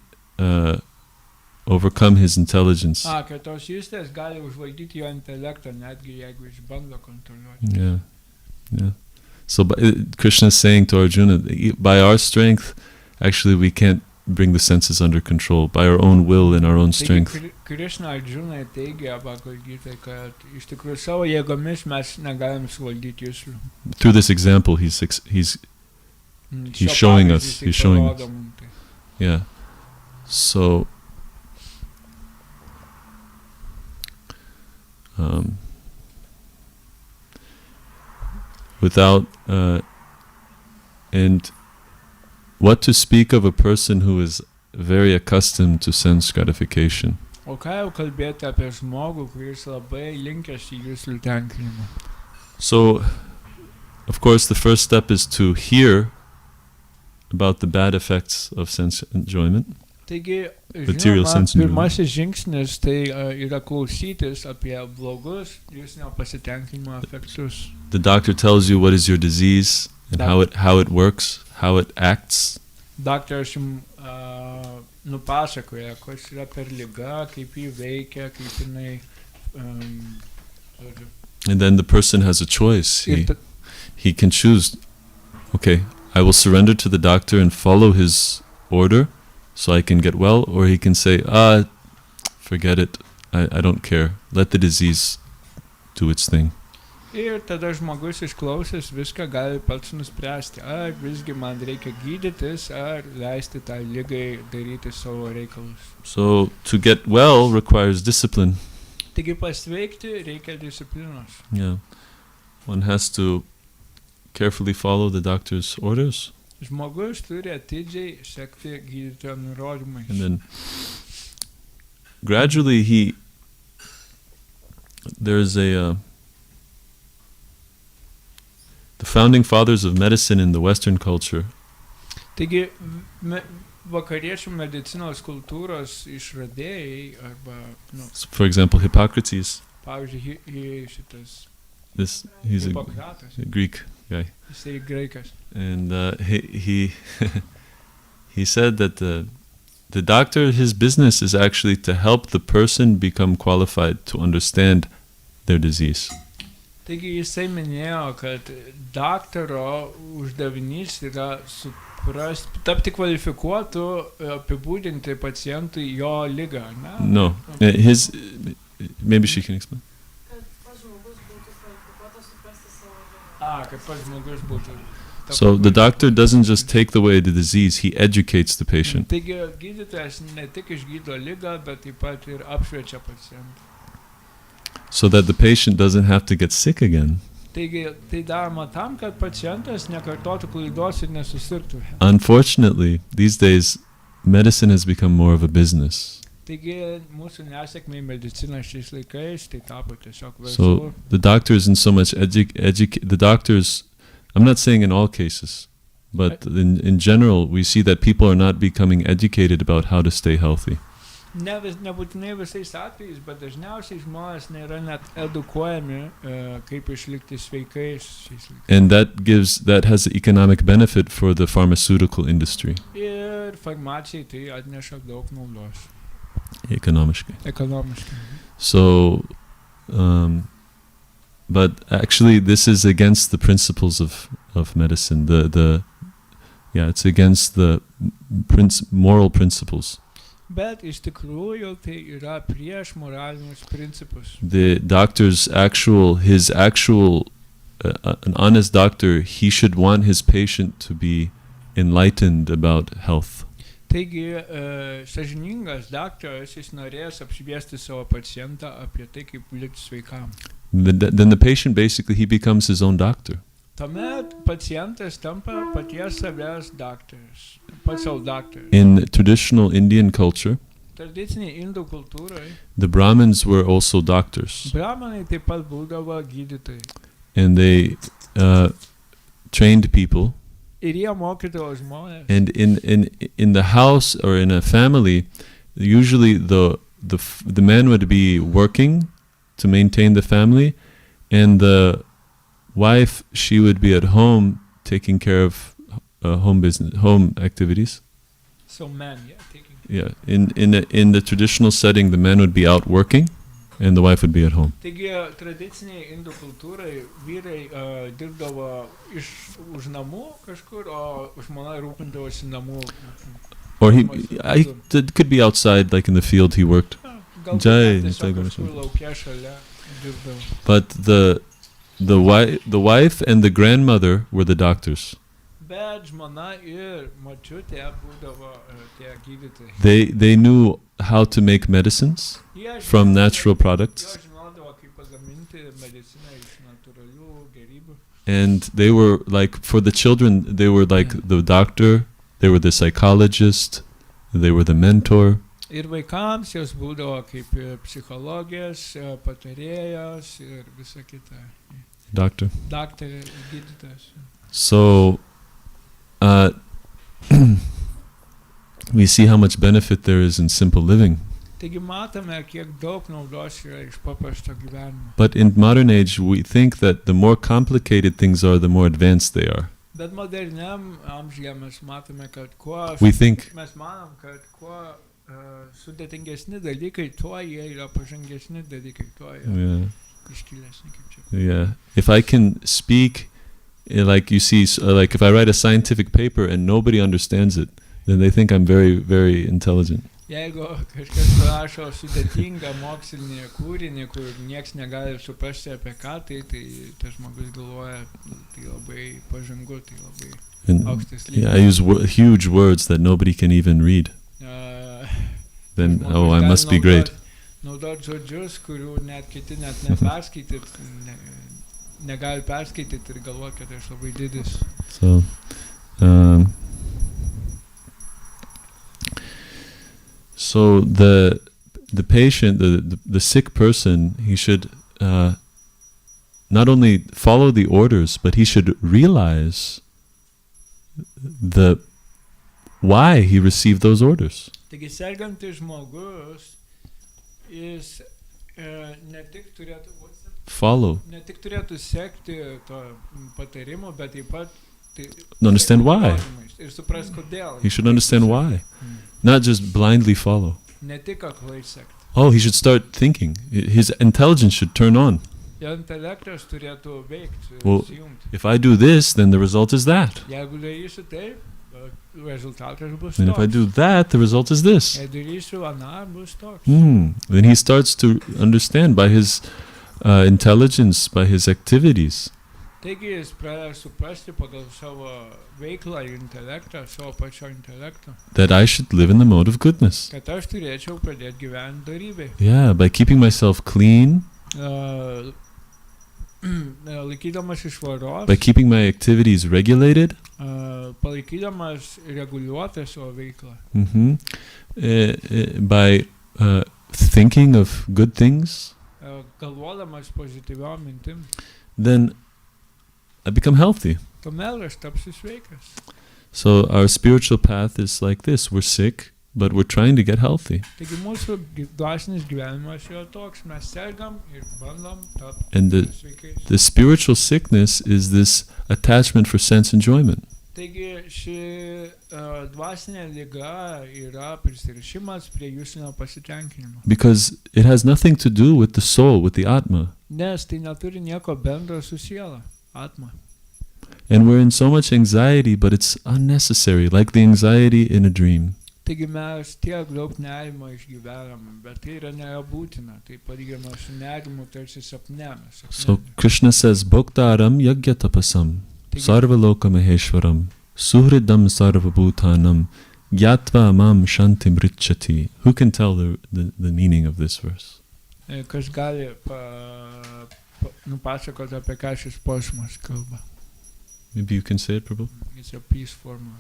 A: overcome his intelligence.
B: Kad tos justės gali užvaldyti jo intelektą, netgi jeigu jis bando kontroliuoti.
A: Yeah, yeah. So Krishna is saying to Arjuna, by our strength, actually we can't bring the senses under control. By our own will and our own strength.
B: Krishna Arjunai teigia Bhagavad-gītai, kad iš tikrųjų savo jėgomis mes negalim suvaldyti jūsų.
A: Through this example, he's showing us. He's showing us. Yeah. So. Without and what to speak of a person who is very accustomed to sense gratification.
B: O ką jau kalbėti apie žmogų, kuris labai linkęs į jūsų tenkinimą?
A: So, of course, the first step is to hear about the bad effects of sense enjoyment.
B: Taigi,
A: Material sense enjoyment.
B: Pirmasis žingsnis tai yra klausytis apie blogus jūsų pasitenkinimo efektus.
A: The doctor tells you what is your disease and how it works, how it acts.
B: Daktaras jums nupasakoja, kas yra per liga, kaip jį veikia, kaip jinai.
A: And then the person has a choice. He can choose, okay, I will surrender to the doctor and follow his order so I can get well, or he can say, forget it, I don't care, let the disease do its thing.
B: Ir tada žmogus išklausęs viską gali pats nuspręsti, ar visgi man reikia gydytis, ar leisti tą ligai daryti savo reikalus.
A: So to get well requires discipline.
B: Taigi pasveikti reikia disciplinos.
A: Yeah. One has to carefully follow the doctor's orders.
B: Žmogus turi atidžiai sekti gydytojo nurodymais.
A: And then gradually there's the founding fathers of medicine in the Western culture.
B: Taigi vakariečių medicinos kultūros išradėjai arba
A: for example, Hippocrates.
B: Pavyzdžiui,
A: He's
B: Hippokratas.
A: a Greek guy.
B: Jisai graikas.
A: And he he said that the doctor, his business is actually to help the person become qualified to understand their disease.
B: Taigi jisai minėjo, kad daktaro uždavinys yra tapti kvalifikuotu, apibūdinti pacientui jo ligą, ne?
A: No, maybe she can explain. So the doctor doesn't just take away the disease, he educates the patient.
B: Taigi gydytojas ne tik išgydo ligą, bet taip pat ir apšviečia pacientą.
A: So that the patient doesn't have to get sick again.
B: Taigi tai daroma tam, kad pacientas nekartotų klaidos ir nesusirgtų.
A: Unfortunately, these days medicine has become more of a business.
B: Taigi mūsų nesėkmė medicina šiais laikais tai tapo tiesiog verslu.
A: So the doctors in so much the doctors, I'm not saying in all cases, but in general we see that people are not becoming educated about how to stay healthy.
B: Nebūtinai visais atvejais, bet dažniausiai žmonės nėra net edukuojami, kaip išlikti sveikais šiais laikais.
A: And that has economic benefit for the pharmaceutical industry.
B: Ir farmacijai tai atneša daug naudos.
A: Economiškai.
B: Ekonomiškai.
A: So, but actually this is against the principles of medicine. It's against the moral principles.
B: Bet iš tikrųjų tai yra prieš moralinius principus.
A: The doctor's an honest doctor, he should want his patient to be enlightened about health.
B: Taigi, sąžiningas daktaras, jis norės apšviesti savo pacientą apie tai, kaip likti sveikam.
A: Then the patient basically, he becomes his own doctor.
B: Tuomet pacientas tampa paties savęs daktaras, pats savo daktaras.
A: In traditional Indian culture,
B: tradicinėje indų kultūroje,
A: the Brahmins were also doctors.
B: Brahmanai taip pat būdavo gydytojai.
A: And they trained people.
B: Ir jie mokydavo žmonės.
A: And in the house or in a family, usually the man would be working to maintain the family, and the wife, she would be at home taking care of home activities.
B: So men, taking.
A: Yeah, in the traditional setting, the man would be out working, and the wife would be at home.
B: Taigi tradiciniai indų kultūrai vyrai dirbdavo už namų kažkur, o žmona rūpindavosi namų.
A: Or it could be outside, like in the field he worked.
B: Galbūt tiesiog kažkur lauke šalia dirbdavo.
A: But the wife and the grandmother were the doctors.
B: Bet žmona ir močiutė būdavo tie gydytojai.
A: They knew how to make medicines from natural products. And they were like, for the children, they were like the doctor, they were the psychologist, they were the mentor.
B: Ir vaikams jos būdavo kaip psichologės, patarėjos ir visa kita.
A: Doctor.
B: Daktarė, gydytojas.
A: So, we see how much benefit there is in simple living.
B: Taigi matome, kiek daug naudos yra iš paprasto gyvenimo.
A: But in modern age, we think that the more complicated things are, the more advanced they are.
B: Bet moderniam amžiuje mes matome, kad mes manom, kad kuo sudėtingesni dalykai, tuo jie yra pažangesni dalykai, tuo jie iškilesni, kaip čia.
A: Yeah. If I can speak, like you see, like if I write a scientific paper and nobody understands it, then they think I'm very, very intelligent.
B: Jeigu kažkas parašo sudėtingą mokslinį kūrinį, kur nieks negali suprasti apie ką, tai tas žmogus galvoja, tai labai pažangu, tai labai aukštas lygis.
A: Yeah, I use huge words that nobody can even read. Then, I must be great.
B: Naudot žodžius, kurių net kiti net neperskaityt, negali perskaityt ir galvot, kad aš labai didis.
A: So the patient, the sick person, he should not only follow the orders, but he should realize why he received those orders.
B: Taigi sergantis žmogus, jis ne tik turėtų sekti to patarimo, bet taip pat
A: understand why.
B: Ir suprast kodėl.
A: He should understand why. Not just blindly follow.
B: Ne tik aklai sekti.
A: Oh, he should start thinking. His intelligence should turn on.
B: Jo intelektas turėtų veikti.
A: Well, if I do this, then the result is that.
B: Jeigu darysiu taip, rezultatas bus toks.
A: And if I do that, the result is this.
B: Jei darysiu aną, bus toks.
A: Then he starts to understand by his intelligence, by his activities.
B: Taigi jis pradeda suprasti pagal savo veiklą ir intelektą, savo pačio intelektą.
A: That I should live in the mode of goodness.
B: Kad aš turėčiau pradėti gyventi dorybėj.
A: Yeah, by keeping myself clean.
B: Laikydamas švaros.
A: By keeping my activities regulated.
B: Palaikydamas reguliuotą savo veiklą.
A: By thinking of good things.
B: Galvodamas pozityviom mintim.
A: Then I become healthy. So our spiritual path is like this. We're sick, but we're trying to get healthy. And the spiritual sickness is this attachment for sense enjoyment. Because it has nothing to do with the soul, with the Atma. And we're in so much anxiety, but it's unnecessary, like the anxiety in a dream. So Krishna says, Bhoktaram yagyatapasam, sarvaloka maheshwaram, suhridam sarvabhutanam, gyatva mam shantim richati. Who can tell the meaning of this verse?
B: Kas gali nupasakoti apie ką šis posmas kalba?
A: Maybe you can say it, Prabhu?
B: It's a peace formula.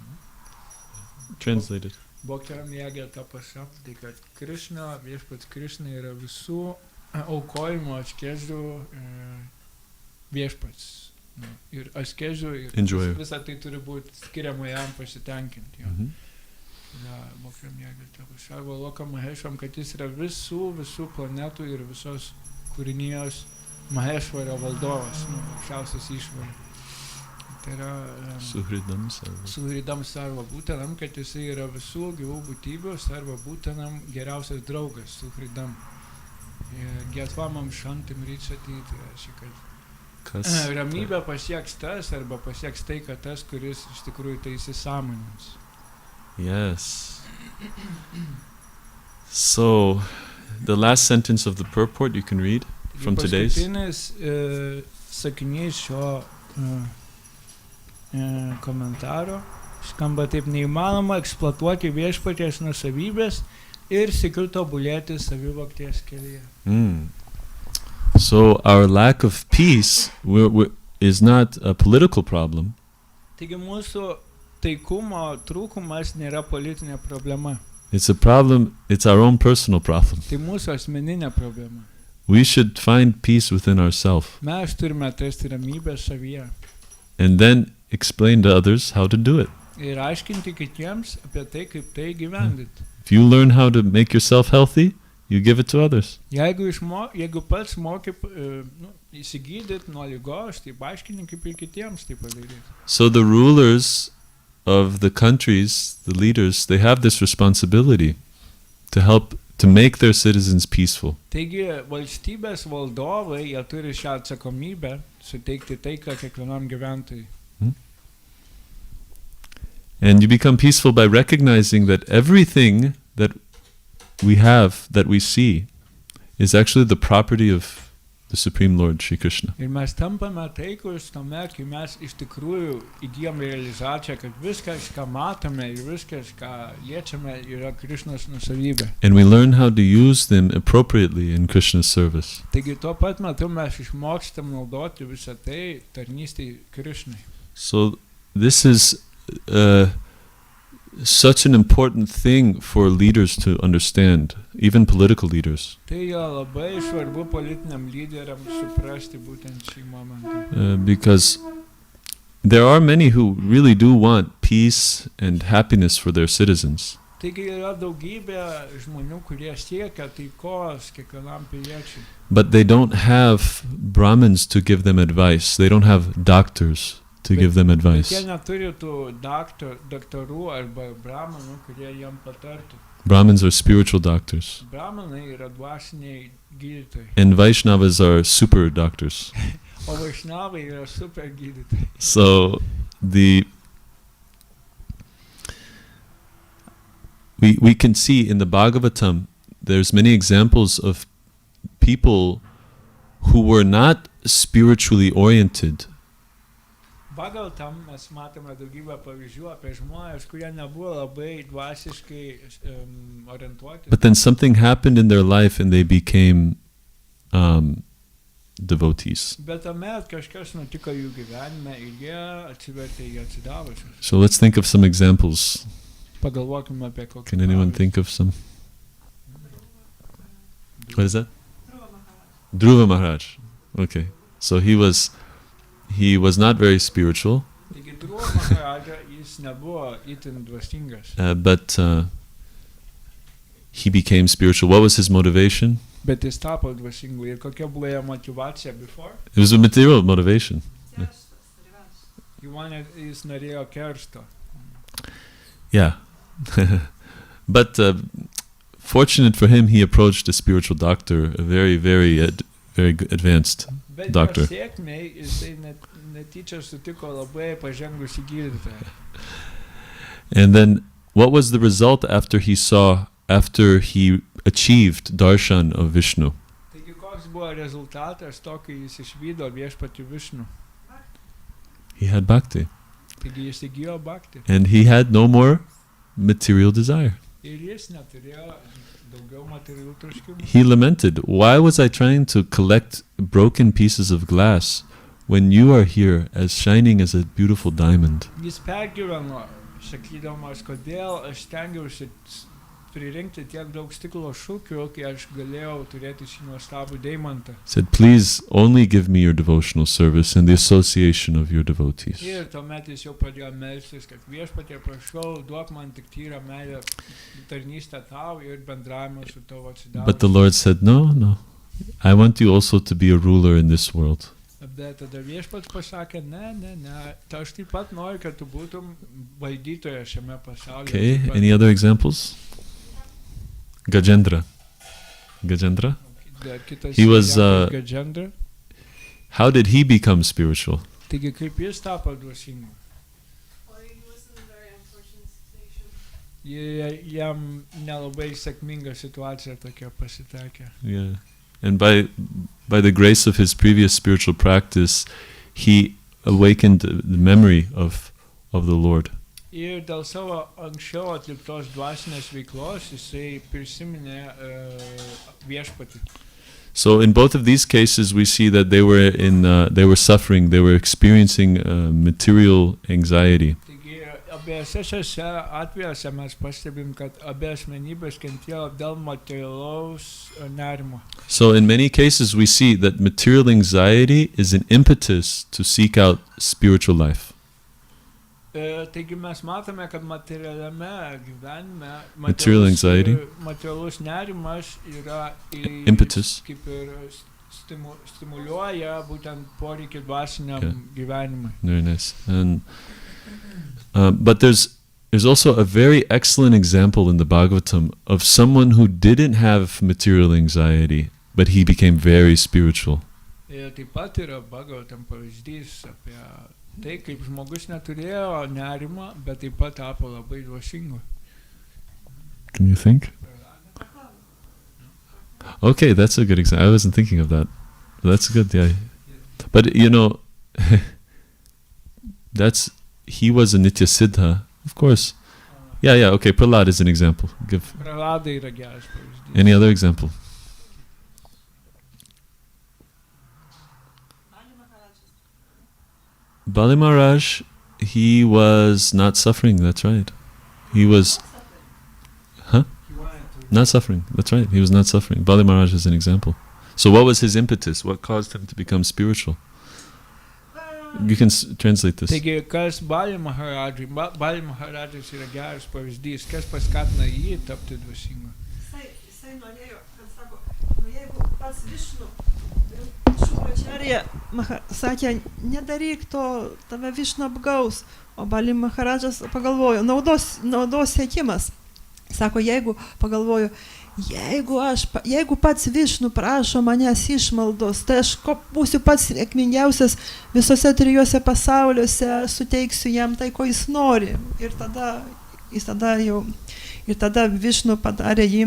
A: Translate it.
B: Bhoktaram yagyatapasam, tai kad Krishna, viešpats Krishna yra visų aukojimo askezių viešpats. Ir askezių ir visą tai turi būti skiriama jam pasitenkinti. Bhoktaram yagyatapasam, sarvaloka maheshwaram, kad jis yra visų planetų ir visos kūrinijos Maheshvara valdovas, aukščiausias išvaras. Tai yra
A: Suhridam sarva.
B: suhridam sarva būtenam, kad jisai yra visų gyvų būtybių, sarva būtenam geriausias draugas, suhridam. Getvamam šantim ryčatį, tai reiškia, kad
A: Kas?
B: ramybę pasieks tas, arba pasieks tai, kad tas, kuris iš tikrųjų tai įsisąmonins.
A: Yes. So, the last sentence of the purport you can read from today's.
B: Paskutinis sakinys šio komentaro skamba taip: neįmanoma eksploatuoti viešpaties nusavybės ir sykiu tobulėti savivokties kelyje.
A: So our lack of peace is not a political problem.
B: Taigi mūsų taikumo trūkumas nėra politinė problema.
A: It's a problem, it's our own personal problem.
B: Tai mūsų asmeninė problema.
A: We should find peace within ourselves
B: Mes turime atrasti ramybę savyje
A: and then explain to others how to do it.
B: ir aiškinti kitiems apie tai, kaip tai gyvendinti.
A: If you learn how to make yourself healthy, you give it to others.
B: Jeigu pats moki įsigydyti nuo ligos, tai aiškini, kaip ir kitiems tai padaryti.
A: So the rulers of the countries, the leaders, they have this responsibility to help to make their citizens peaceful.
B: Taigi valstybės valdovai, jie turi šią atsakomybę suteikti taiką kiekvienam gyventojui.
A: And you become peaceful by recognizing that everything that we have, that we see, is actually the property of the Supreme Lord Shri Krishna.
B: Ir mes tampame taikus tame, kai mes iš tikrųjų įgyjam realizaciją, kad viskas, ką matome ir viskas, ką liečiame, yra Krishnos nusavybė.
A: And we learn how to use them appropriately in Krishna's service.
B: Taigi tuo pat metu mes išmokstam naudoti visą tai tarnystei Krishnai.
A: So this is such an important thing for leaders to understand, even political leaders.
B: Tai yra labai svarbu politiniam lyderiam suprasti būtent šį momentą.
A: Because there are many who really do want peace and happiness for their citizens.
B: Taigi yra daugybė žmonių, kurie siekia taikos kiekvienam piliečiui.
A: But they don't have Brahmins to give them advice. They don't have doctors to give them advice.
B: Jie neturi tų daktarų arba brahmanų, kurie jiem patartų.
A: Brahmins are spiritual doctors.
B: Brahmanai yra dvasiniai gydytojai,
A: And Vaishnavas are super doctors.
B: o Vaishnavai yra super gydytojai.
A: So we can see in the Bhagavatam there's many examples of people who were not spiritually oriented,
B: Pagal tam mes matome daugybę pavyzdžių apie žmonės, kurie nebuvo labai dvasiškai orientuoti.
A: but then something happened in their life and they became devotees.
B: Bet tuomet kažkas nutiko jų gyvenime ir jie atsivertė į atsidavusius.
A: So let's think of some examples.
B: Pagalvokime apie kokį.
A: Can anyone
B: pavyzdį.
A: think of some? What is that? Dhruva Maharaj. Okay. So he was not very spiritual,
B: Taigi Dhruva Maharaja, jis nebuvo itin dvasingas,
A: but he became spiritual. What was his motivation?
B: bet jis tapo dvasingu. Ir kokia buvo jo motivacija before?
A: It was a material motivation.
B: Jis norėjo keršto.
A: Yeah. But fortunate for him, he approached a spiritual doctor, a very, very, very advanced
B: Bet
A: doctor.
B: jo sėkmei jisai netyčia sutiko labai pažengusi gydytoją.
A: And then what was the result after he achieved darshan of Vishnu?
B: Taigi koks buvo rezultatas to, kai jis išvydo viešpatį Višnu?
A: He had bhakti.
B: Taigi jis įgijo bhaktį.
A: And he had no more material desire.
B: Ir jis neturėjo daugiau materialių troškimų.
A: He lamented, why was I trying to collect broken pieces of glass when you are here as shining as a beautiful diamond?
B: Jis pergyveno, sakydamas, kodėl aš stengiausi pririnkti tiek daug stiklo šukių, kai aš galėjau turėti šį nuostabų deimantą.
A: Said, please only give me your devotional service and the association of your devotees.
B: Ir tuomet jis jau pradėjo melstis, kad viešpatie, prašau, duok man tik tyrą meilę, tarnystę tau ir bendravimą su tavo atsidavusiu.
A: But the Lord said, no. I want you also to be a ruler in this world.
B: Bet tada viešpats pasakė, ne, aš taip pat noriu, kad tu būtum valdytojas šiame pasaulyje.
A: Okay, any other examples? Gajendra. He was,
B: Gajendra.
A: how did he become spiritual?
B: Taigi kaip jis tapo dvasingu? Jam nelabai sėkminga situacija tokia pasitekė.
A: Yeah. And by the grace of his previous spiritual practice, he awakened the memory of the Lord.
B: Ir dėl savo anksčiau atliktos dvasinės veiklos jisai prisiminė viešpatį.
A: So in both of these cases, we see that they were suffering, they were experiencing material anxiety.
B: Abiejose šiose atvejuose mes pastebim, kad abi asmenybės kentėjo dėl materialaus nerimo.
A: So in many cases we see that material anxiety is an impetus to seek out spiritual life.
B: Taigi mes matome, kad materialiame gyvenime materialus nerimas yra
A: impetus.
B: Kaip ir stimuliuoja būtent poreikį dvasiniam gyvenimui.
A: Very nice. And but there's also a very excellent example in the Bhagavatam of someone who didn't have material anxiety, but he became very spiritual.
B: Taip pat yra Bhagavatam pavyzdys apie tai, kaip žmogus neturėjo nerimo, bet taip pat tapo labai dvasingu.
A: Can you think? Okay, that's a good example. I wasn't thinking of that. That's good, yeah. But you know, he was a Nitya Siddha, of course. Yeah, okay, Prahlad is an example. Any other example? Bali Maharaj, he was not suffering, that's right. He was... Huh? Not suffering, that's right. He was not suffering. Bali Maharaj is an example. So what was his impetus? What caused him to become spiritual? You can translate this.
B: Taigi, kas Bali Maharajui? Bali Maharajus yra geras pavyzdys. Kas paskatina jį tapti dvasingu?
C: Jisai norėjo, kad sako, jeigu pas Višnu, Šukracharya sakė, nedaryk to, tave Višnu apgaus. O Bali Maharadžas pagalvojo, naudos siekimas. Sako, jeigu pats Višnu prašo manęs išmaldos, tai aš būsiu pats sėkmingiausias visose trijuose pasauliuose, suteiksiu jam tai, ko jis nori. Ir tada Višnu padarė jį,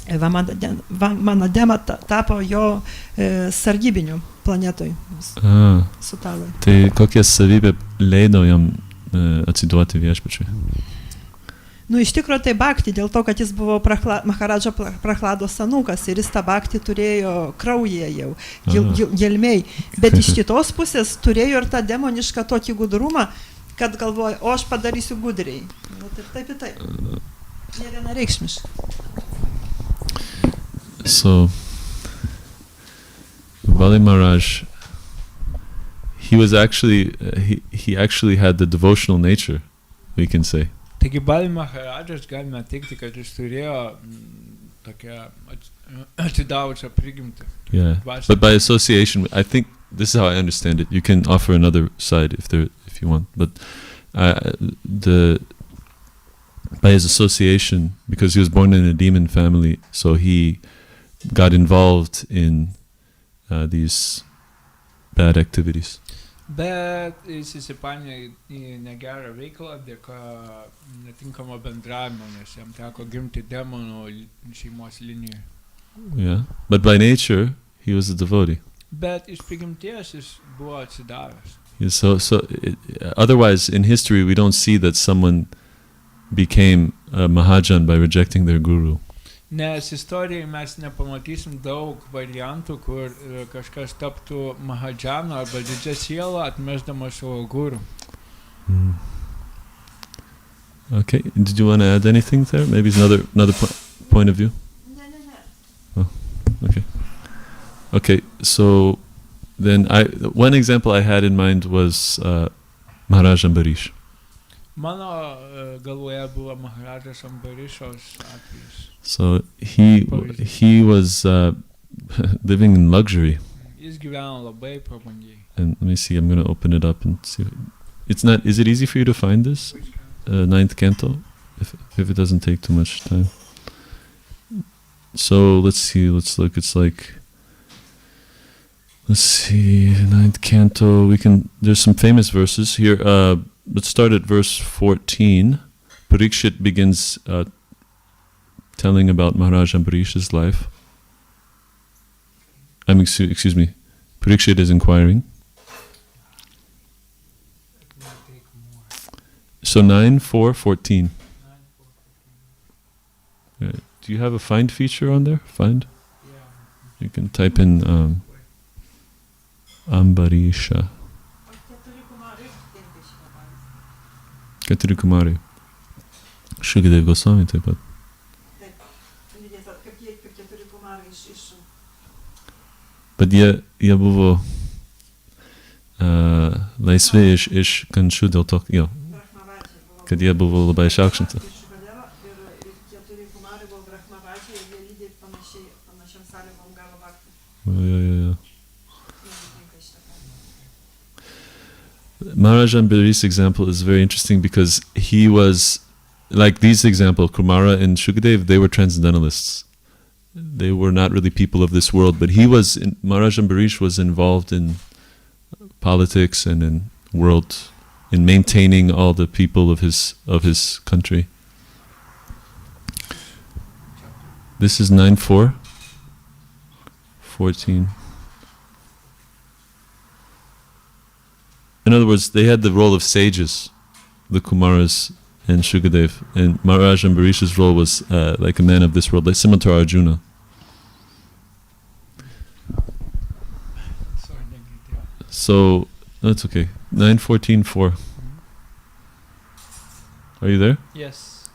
C: Vamanadema tapo jo sargybiniu planetoj, Sutalai.
A: Tai kokia savybė leido jam atsiduoti viešpačiui?
C: Nu, iš tikrųjų tai bhakti, dėl to, kad jis buvo Maharadža Prahlados anūkas ir jis tą bhakti turėjo kraujyje jau, gelmėj. Bet iš kitos pusės turėjo ir tą demonišką tokį gudrumą, kad galvoja, o aš padarysiu gudriai. Nu, taip. Ne vienareikšmiškai.
A: So, Bali Maharaj, he was actually, he actually had the devotional nature, we can say.
B: Taigi Bali Maharadžas galime teikti, kad jis turėjo tokią atidavusią prigimtį.
A: Yeah, but by association, I think this is how I understand it. You can offer another side if you want, but by his association, because he was born in a demon family, so he got involved in these bad activities.
B: Bet jis įsipainiojo į negerą veiklą dėka netinkamo bendravimo, nes jam teko gimti demonų šeimos linijoje.
A: Yeah, but by nature he was a devotee.
B: Bet iš prigimties jis buvo atsidavęs.
A: Yeah, so otherwise in history we don't see that someone became a Mahajan by rejecting their guru.
B: Nes istorijoje mes nepamatysim daug variantų, kur kažkas taptų Mahajanu arba didžia siela atmesdama savo guru.
A: Okay, did you want to add anything there? Maybe it's another point of view? Oh, okay. Okay, so then one example I had in mind was Maharaj Ambarish.
B: Mano galvoje buvo Maharajas Ambarišos atvejis.
A: So he was living in luxury.
B: Jis gyveno labai prabangiai.
A: And let me see, I'm going to open it up and see. It's not, is it easy for you to find this? Ninth canto, if it doesn't take too much time. So let's see, let's look. It's like, let's see, ninth canto. There's some famous verses here. Let's start at verse 14. Parikshit begins telling about Maharaj Ambarisha's life. Excuse me. Parikshit is inquiring. So 9:4:14. Do you have a find feature on there? Find? You can type in Ambarisha. Keturi Kumari. Shukadev Goswami taip pat. Bet jie buvo laisvi iš kančių dėl to, jo, kad jie buvo labai išaukštinti. Yeah. Maharaj Ambarisha's example is very interesting because he was, like these example, Kumara and Shukadev, they were transcendentalists. They were not really people of this world, but Maharaj Ambarisha was involved in politics and in maintaining all the people of his country. This is 9:4:14. In other words, they had the role of sages, the Kumaras and Shukadev, and Maharaj Ambarisha's role was like a man of this world, like similar to Arjuna. So that's okay. 9:14:4. Are you there?
B: Yes.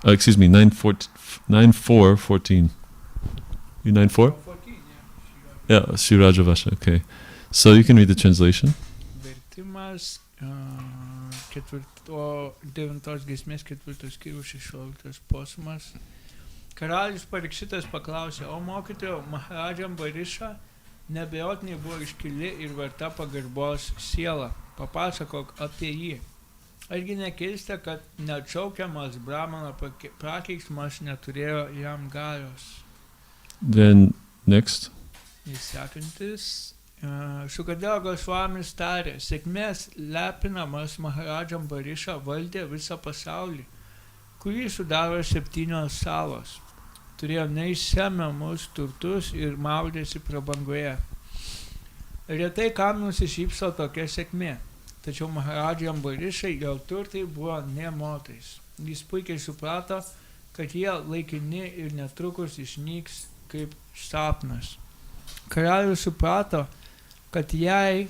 A: Excuse me. 9:4:14. You 9:4?
B: 14,
A: Yeah, Shiraja Vasha. Okay. So you can read the translation.
B: Vertimas 9 giesmės 4 skyrius 16 posmas. Karalius Parikshitas paklausė, o mokytojo Maharadža Ambarisha nebejotinai buvo iškili ir verta pagarbos siela. Papasakok apie jį. Argi nekeista, kad neatšaukiamas Brahmano prakeiksmas neturėjo jam galios.
A: Then next.
B: Sekantis. Šukadeva Gosvamis tarė, sėkmės lepinamas Maharadža Ambarisha valdė visą pasaulį, kurį sudaro 7 salos. Turėjo neišsemiamus turtus ir maudėsi prabangoje. Retai kam nusišypso tokia sėkmė, tačiau Maharadžai Ambarishai jo turtai buvo nė motais. Jis puikiai suprato, kad jie laikini ir netrukus išnyks kaip sapnas. Karalius suprato, kad jei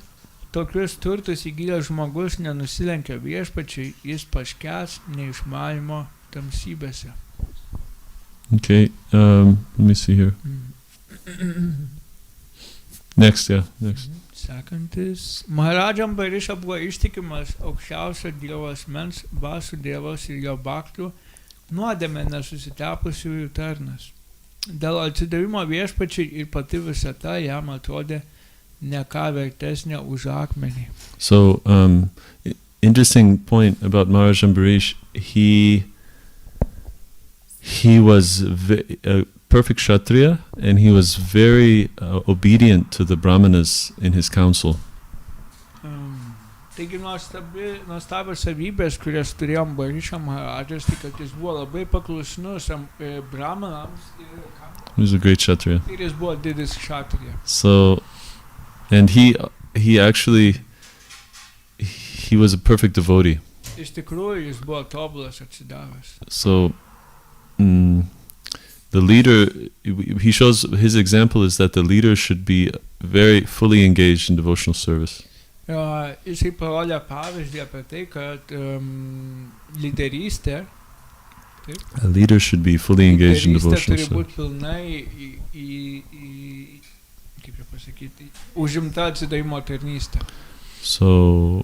B: tokius turtus įgijęs žmogus nenusilenkia viešpačiai, jis paskęs neišmanymo tamsybėse.
A: Okay, let me see here. Next.
B: Sekantis. Maharadža Ambarisha buvo ištikimas aukščiausio Dievo asmens, Vasudevos ir jo baktų, nuodėmę nesusitepusiųjų tarnas. Dėl atsidavimo viešpačiai ir pati visata jam atrodė ne ką vertesnė už akmenį.
A: So, interesting point about Maharaj Ambarish. He was a perfect Kshatriya, and he was very obedient to the Brahmanas in his council.
B: Taigi nuostabios savybės, kurias turėjo Ambarisha Maharadžas, tai kad jis buvo labai paklusnus Brahmanams.
A: He was a great Kshatriya.
B: Ir jis buvo didis Kshatriya.
A: So, and he was a perfect devotee.
B: Iš tikrųjų, jis buvo tobulas atsidavęs.
A: So, the leader, he shows, his example is that the leader should be very fully engaged in devotional service.
B: Jisai parodė pavyzdį apie tai, kad lyderystė,
A: a leader should be fully engaged in devotional
B: turi būti
A: service.
B: pilnai užimta atsidavimo tarnystė.
A: So,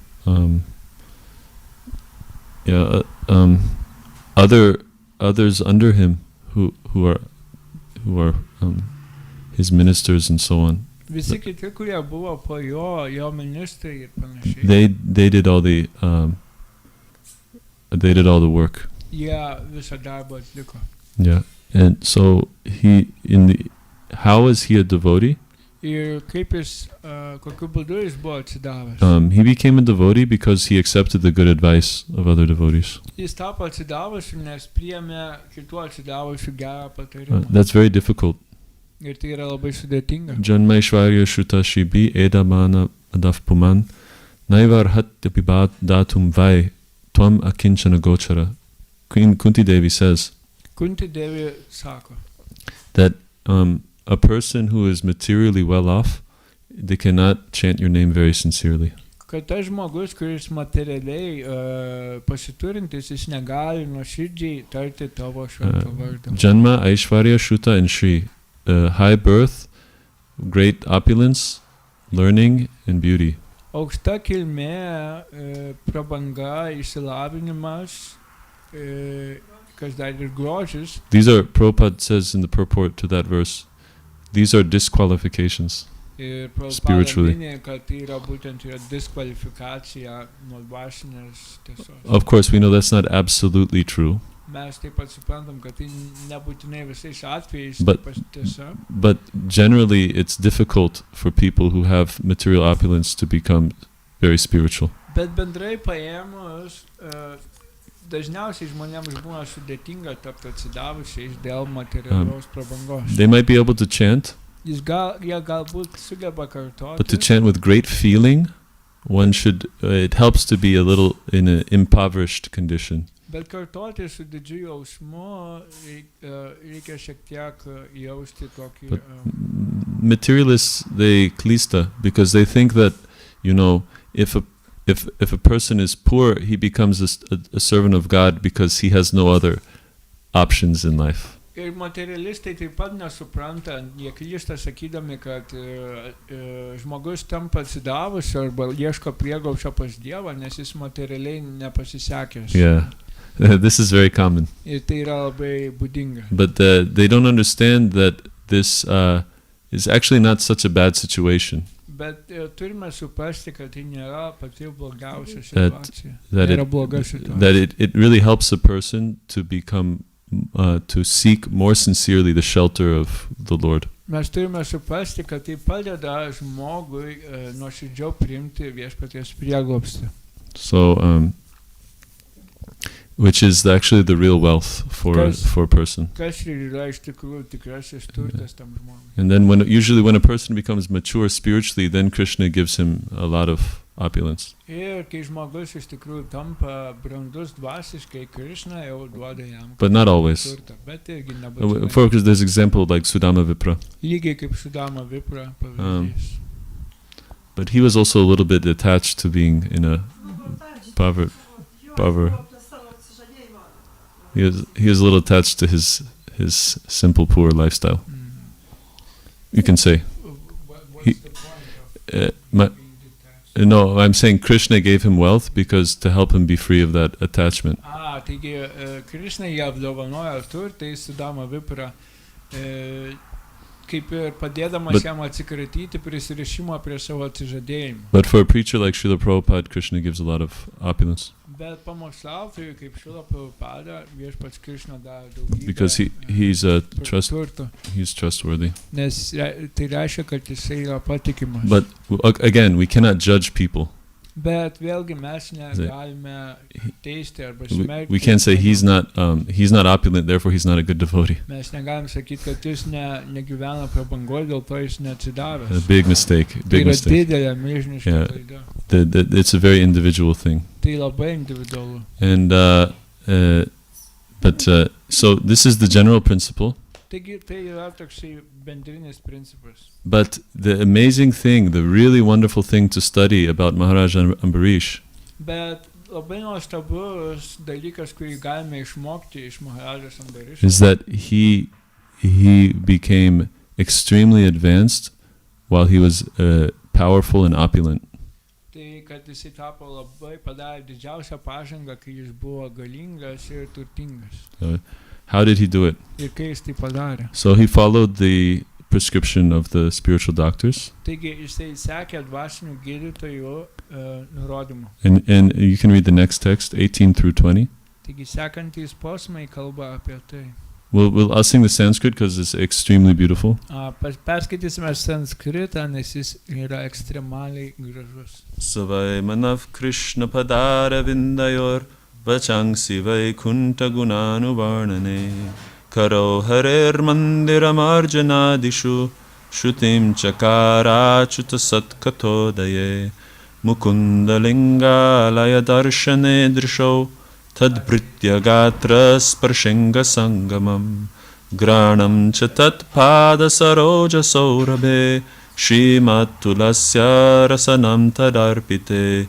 A: others under him who are his ministers and so on
B: Visi kiti, kurie buvo po jo ministrai ir panašiai.
A: They did all the work.
B: Jie visą darbą atliko.
A: Yeah. And so how was he a devotee?
B: Ir kaip jis, kokiu būdu jis buvo atsidavęs.
A: He became a devotee because he accepted the good advice of other devotees.
B: Jis tapo atsidavusiu, nes priėmė kitų atsidavusių gerą patarimą.
A: That's very difficult.
B: Ir tai yra labai sudėtinga.
A: Janma Ishvarya Shruta Shibi Edamana Adavpuman Naivar Hatyapibat Datum Vai Tvam Akinchana Gochara. Queen Kunti Devi says
B: Kunti Devi sako,
A: that a person who is materially well off, they cannot chant your name very sincerely.
B: kad tas žmogus, kuris materialiai pasiturintis, jis negali nuoširdžiai tarti tavo šventą vardą.
A: Janma, Aishvarya, Shruta, and Shri. High birth, great opulence, learning, and beauty.
B: Aukšta kilmė, prabanga, išsilavinimas, kas dar ir grožis.
A: These are, Prabhupada says in the purport to that verse, these are disqualifications.
B: Ir
A: Spiritually.
B: minė, kad tai yra būtent diskvalifikacija nuo dvasinės tiesos.
A: Of course, we know that's not absolutely true,
B: Mes taip pat suprantam, kad tai nebūtinai visais atvejais
A: But-
B: taip pat tiesa.
A: but generally it's difficult for people who have material opulence to become very spiritual.
B: Bet bendrai paėmus, dažniausiai žmonėms būna sudėtinga tapti atsidavusiais dėl materialios prabangos.
A: They might be able to chant,
B: Jie galbūt sugeba
A: but to
B: kartoti,
A: chant with great feeling, one should, it helps to be a little in an impoverished condition.
B: bet kartoti su didžiu jausmu reikia šiek tiek jausti tokį...
A: But materialists, they klista, because they think that, you know, if a person is poor, he becomes a servant of God because he has no other options in life.
B: Ir materialistai taip pat nesupranta, jie klysta sakydami, kad žmogus tampa atsidavusiu arba ieško prieglobsčio pas Dievą, nes jis materialiai nepasisekęs.
A: Yeah, this is very common.
B: Ir tai yra labai būdinga.
A: But they don't understand that this is actually not such a bad situation.
B: Bet turime suprasti, kad tai nėra pati blogiausia
A: That-
B: situacija.
A: That
B: Nėra bloga situacija.
A: that it really helps a person to become to seek more sincerely the shelter of the Lord.
B: Mes turime suprasti, kad tai padeda žmogui nuoširdžiau priimti viešpaties prieglobstį.
A: So, which is actually the real wealth for a person.
B: Kas ir yra iš tikrųjų tikrasis turtas tam žmogui.
A: And then usually when a person becomes mature spiritually, then Krishna gives him a lot of opulence.
B: Ir kai žmogus iš tikrųjų tampa brandus dvasiškai, Krishna jau duoda jam
A: But not always.
B: turtą, bet irgi nebūtinai.
A: Because there's example like Sudama Vipra.
B: Lygiai kaip Sudama Vipra pavyzdys.
A: But he was also a little bit attached to being in a poverty. He was a little attached to his simple poor lifestyle. You can say.
B: What's
A: He-
B: the point of
A: My,
B: being detached?
A: no, I'm saying Krishna gave him wealth because to help him be free of that attachment.
B: Taigi Krishna jį apdovanojo turtai Sudama Vipra, kaip ir padėdamas
A: But-
B: jam atsikratyti prisirišimo prie savo atsižadėjimų.
A: But for a preacher like Srila Prabhupada, Krishna gives a lot of opulence
B: Bet pamokslautojui kaip Šrila Prabhupada viešpats Krishna davė daugybę
A: because he's
B: turto,
A: trustworthy.
B: nes tai reiškia, kad jisai yra patikimas.
A: But again, we cannot judge people.
B: Bet vėlgi mes negalime teisti arba smerkti.
A: We can't say he's not opulent, therefore he's not a good devotee.
B: Mes negalim sakyti, kad jis negyvena prabangoje, dėl to jis neatsidavęs.
A: A big mistake.
B: Tai
A: Big
B: yra
A: mistake.
B: didelė, milžiniška
A: Yeah.
B: klaida.
A: It's a very individual thing.
B: Tai labai individualu.
A: And so this is the general principle.
B: Taigi tai yra toksai bendrinis principas.
A: But the amazing thing, the really wonderful thing to study about Maharaj Ambarish
B: Bet labai nuostabus dalykas, kurį galime išmokti iš Maharajas Ambarišo,
A: is that he became extremely advanced while he was powerful and opulent.
B: tai kad jisai tapo labai padarė didžiausią pažangą, kai jis buvo galingas ir turtingas.
A: How did he do it?
B: Ir kai jis tai padarė.
A: So he followed the prescription of the spiritual doctors.
B: Taigi jisai sekė dvasinių gydytojų nurodymų.
A: And you can read the next text, 18 through 20.
B: Taigi sekantys posmai kalba apie tai.
A: I'll sing the Sanskrit because it's extremely beautiful.
B: Perskaitysime sanskritą, nes jis yra ekstremaliai gražus.
A: Savai manav Krishna padara vindayor vachangsi vaikunta gunanu varnane karo harer mandiram arjanadishu shrutim chakara chuta satkatodaye mukunda lingalaya darshane drisho tadbritya gatra sparshenga sangamam granam cha tat pada saroja saurabhe Shrimatulasya rasanam tadarpite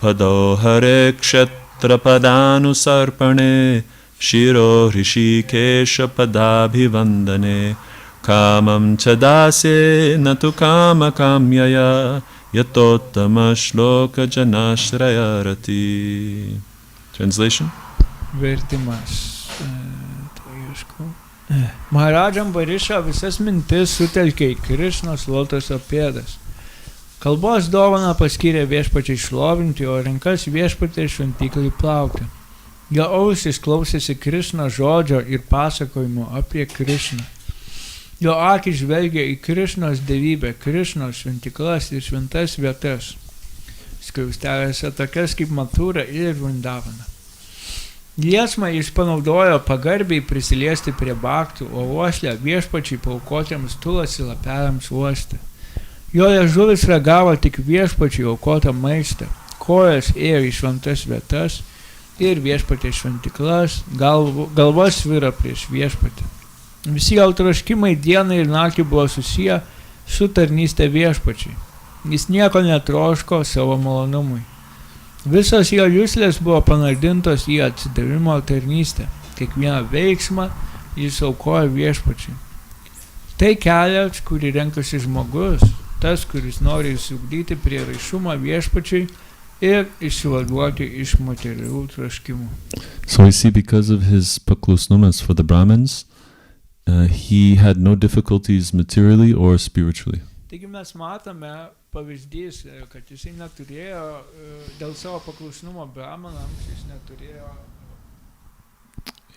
A: pado hare kshetra padanu sarpane shiro rishikesha padabhivandane kamam chadase natu kama kamyaya yatottama shloka janashrayarati. Translation?
B: Vertimas. Maharadžam Barisha visas mintis sutelkė į Krišnos lotoso pėdas. Kalbos dovaną paskyrė viešpačiai šlovinti, o rankas viešpačiai šventyklai plauti. Jo ausis klausėsi Krišno žodžio ir pasakojimo apie Krišną. Jo akis žvelgė į Krišnos dievybę, Krišnos šventyklas ir šventas vietas, skliausteliuose tokias kaip Mathura ir Vrindavana. Liesmą jis panaudojo pagarbiai prisiliesti prie baktų, o uoslę viešpačiai paaukotiems tulasi lapeliams uosti. Jo liežuvis ragavo tik viešpačiai aukotą maistą, kojas ėjo į šventas vietas ir viešpačiai šventiklas, galvas svira prieš viešpatį. Visi jo troškimai dieną ir naktį buvo susiję su tarnystė viešpačiai. Jis nieko netroško savo malonumui. Visos jo juslės buvo panardintos į atsidavimo tarnystę. Kiekvieną veiksmą jis aukojo viešpačiai. Tai kelias, kurį renkasi žmogus, tas, kuris nori įsiugdyti prieraišumą viešpačiai ir išsivaduoti iš materialių troškimų.
A: So we see because of his paklusnumas for the Brahmins, he had no difficulties materially or spiritually.
B: Taigi mes matome pavyzdys, kad jisai neturėjo, dėl savo paklusnumo brahmanams, jis neturėjo...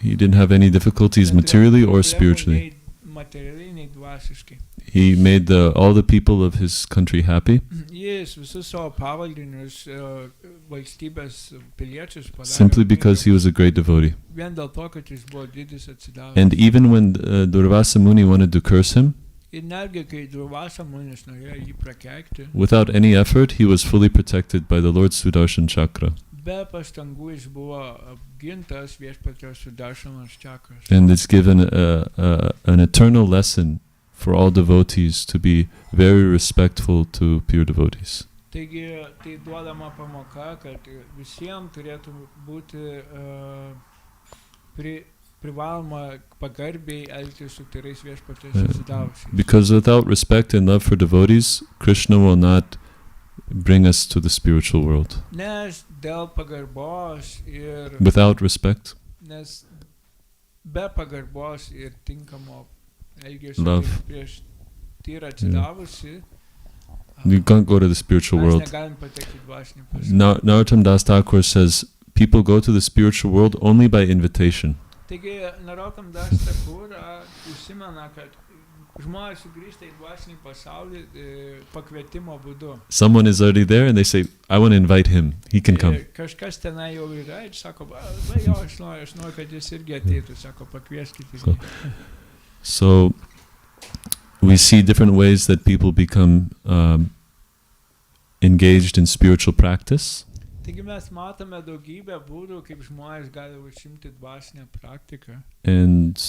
A: He didn't have any difficulties materially or spiritually.
B: Materialiai, nei dvasiškai.
A: He made all the people of his country happy.
B: Jis visus savo pavaldinius valstybės piliečius padarė.
A: Simply because he was a great devotee.
B: Vien dėl to, kad jis buvo didis atsidavęs.
A: And even when Durvasa Muni wanted to curse him,
B: Ir netgi, kai Durvasa Munis norėjo jį prakeikti,
A: without any effort, he was fully protected by the Lord's Sudarshan Chakra.
B: be pastangų jis buvo apgintas viešpaties Sudarshanos čakros.
A: And it's given an eternal lesson for all devotees to be very respectful to pure devotees.
B: Taigi, tai duodama pamoka, kad visiems turėtų būti privaloma pagarbiai elgtis su tyrais viešpaties atsidavusiais.
A: Because without respect and love for devotees, Krishna will not bring us to the spiritual world.
B: Nes dėl pagarbos ir...
A: Without respect,
B: Nes be pagarbos ir tinkamo elgesio
A: Love.
B: prieš tyrą atsidavusi,
A: you can't go to the spiritual
B: mes
A: world.
B: negalim patekti į dvasinį pasaulį.
A: Narottam Das Thakur says, people go to the spiritual world only by invitation.
B: Taigi, Narottam Das Thakur užsimena, kad žmonės sugrįžta į dvasinį pasaulį pakvietimo būdu.
A: Someone is already there and they say, I want to invite him. He can come.
B: Kažkas tenai jau yra ir sako, jo, aš noriu, kad jis irgi ateitų, sako, pakvieskite.
A: Cool. So we see different ways that people become engaged in spiritual practice.
B: Taigi mes matome daugybę būdų, kaip žmonės gali užsimti dvasinę praktiką.
A: And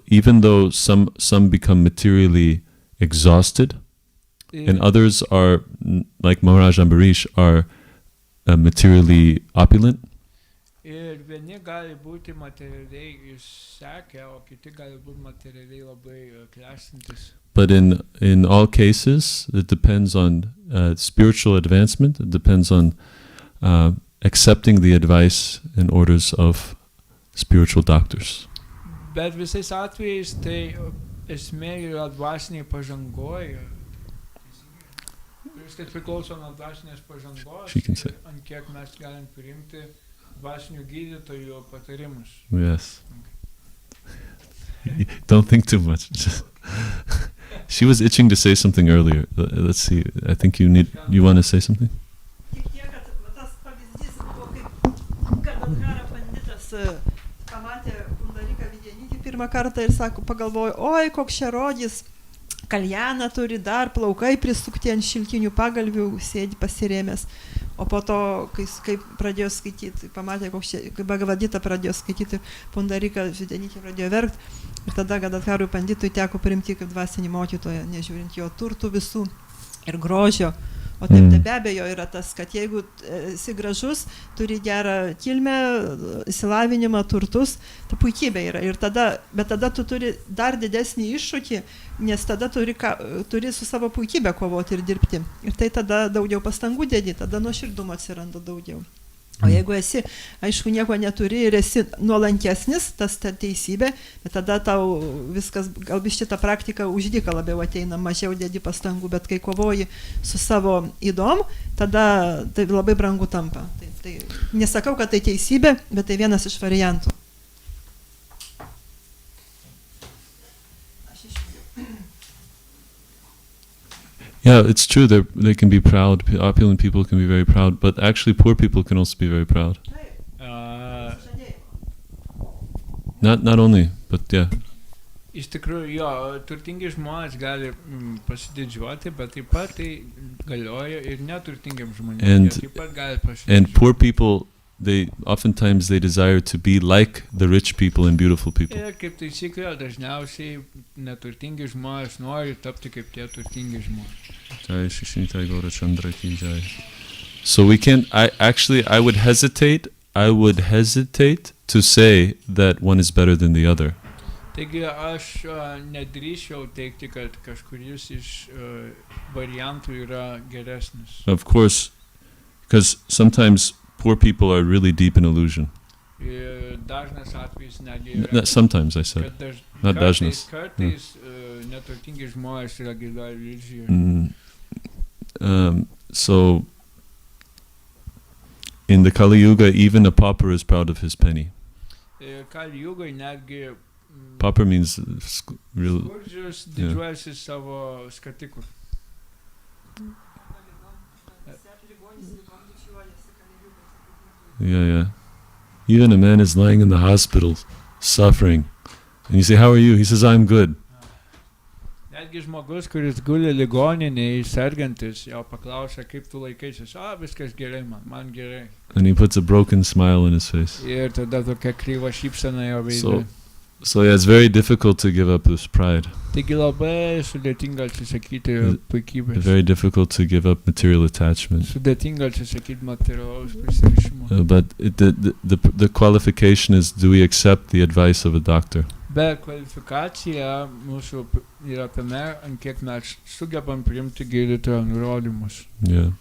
A: even though some become materially exhausted, and others are, like Maharaj Ambarish, are materially opulent.
B: Ir vieni gali būti materialiai išsekę, o kiti gali būti materialiai labai klestintis.
A: But in all cases, it depends on spiritual advancement. It depends on accepting the advice and orders of spiritual doctors.
B: Bet visais atvejais tai esmė yra dvasiniai pažangoje. Viskas priklauso nuo dvasinės pažangos,
A: She can say.
B: ant kiek mes galim priimti dvasinių gydytojų patarimus.
A: Yes. Don't think too much. She was itching to say something earlier. Let's see. I think you want to say something?
C: Tik tiek, kad va tas pavyzdys buvo, kaip kad Adhara panditas pamatė Kundariką Vidyanitį pirmą kartą ir sako, pagalvojo, oi, koks čia rodys, kaljaną turi, dar plaukai prisukti ant šilkinių pagalvių, sėdi pasirėmęs. O po to, kai pradėjo skaityti, pamatė, kai Bhagavad-gita pradėjo skaityti, Pundarika Vidyanitį pradėjo verkti. Ir tada Gadadharui panditui teko priimti kaip dvasinį mokytoją, nežiūrint jo turtų visų ir grožio. O taip tai be abejo yra tas, kad jeigu esi gražus, turi gerą kilmę, išsilavinimą, turtus, ta puikybė yra. Bet tada tu turi dar didesnį iššūkį, nes tada turi su savo puikybė kovoti ir dirbti. Ir tai tada daugiau pastangų dedi, tada nuoširdumo atsiranda daugiau. O jeigu esi, aišku, nieko neturi ir esi nuolankesnis, tas ta teisybė, bet tada tau viskas, galbūt šitą praktiką uždyka labiau ateina, mažiau dedi pastangų, bet kai kovoji su savo įdom, tada tai labai brangu tampa. Tai nesakau, kad tai teisybė, bet tai vienas iš variantų.
A: Yeah, it's true. They can be proud. Opulent people can be very proud, but actually, poor people can also be very proud. Not only, but yeah.
B: Iš tikrųjų, jo, turtingi žmonės gali pasididžiuoti, bet taip pat tai galioja ir neturtingiam žmonėms. Taip pat gali pasididžiuoti.
A: And poor people, oftentimes they desire to be like the rich people and beautiful people.
B: Ir kaip taisyklė, dažniausiai neturtingi žmonės nori tapti kaip tie turtingi žmonės.
A: Jai Shishnitai Gaura Chandra ki jai. So we can't, I would hesitate to say that one is better than the other.
B: Taigi aš nedrįsčiau teikti, kad kažkuris iš variantų yra geresnis.
A: Of course, because sometimes poor people are really deep in illusion.
B: Dažnas atvejis netgi yra.
A: Sometimes I said, not dažnas.
B: Kartais neturtingi žmonės yra gilioj iliuzijoje.
A: So in the Kali Yuga, even a pauper is proud of his penny.
B: Kali Yugai netgi
A: pauper means real.
B: Skurdžius didžiuojasi savo skatiku.
A: Yeah. Even a man is lying in the hospital, suffering, and you say, "How are you?" He says, "I'm good."
B: Netgi žmogus, kuris guli ligoninėje, sergantis, jo paklausia, kaip tu laikaisi, viskas gerai, man gerai.
A: And he puts a broken smile on his face.
B: Ir tada tokia kryva šypsena jo veide.
A: So yeah, it's very difficult to give up this pride.
B: Taigi labai sudėtinga atsisakyti puikybės.
A: Very difficult to give up material attachment.
B: Sudėtinga atsisakyti materialaus prisirišimo.
A: But the qualification is, do we accept the advice of a doctor?
B: Bet kvalifikacija mūsų yra tame, ant kiek mes sugebam priimti gydytojo nurodymus.
A: Yeah.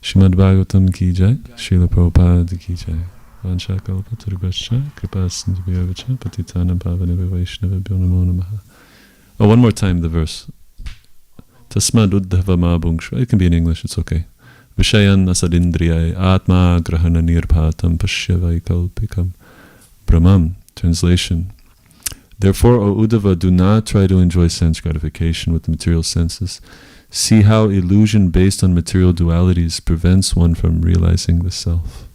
A: Shrimad Bhagavatam ki jai, Srila Prabhupada ki jai. Vansha kalpa turibhascha, kripa sindhubhyo vacha, patitanam pavanebhyo vaishnavabhyo namo namaha. Oh, one more time the verse. Tasmad uddhava ma bhungshu. It can be in English, it's okay. Vishayan asadindriyai, atma grahana nirbhatam pashyavai kalpikam brahmam. Translation. Therefore, O Uddhava, do not try to enjoy sense gratification with the material senses. See how illusion based on material dualities prevents one from realizing the self.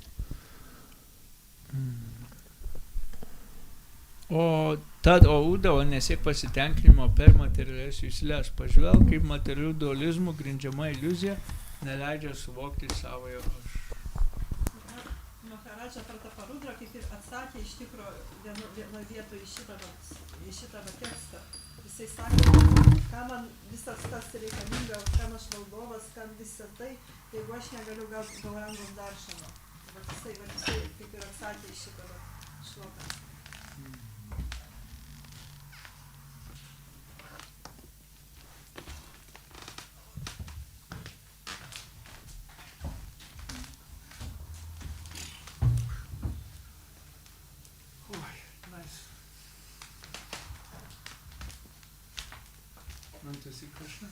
B: O Uddhava nesiek pasitenkinimo per materialias juslės. Pažvelk, kaip materialių dualizmų grindžiama iliuzija neleidžia suvokti savojo aš.
C: Maharadža Prataparudra kaip ir atsakė iš tikro vieno vietoje į šitą tekstą. Jisai sakė, ką man visas tas reikalinga, kam aš valdovas, kam visą tai, jeigu aš negaliu gauti gaurangos daršano. Jisai kaip ir atsakė iš šitą šloką.
B: Šventas į Krishna.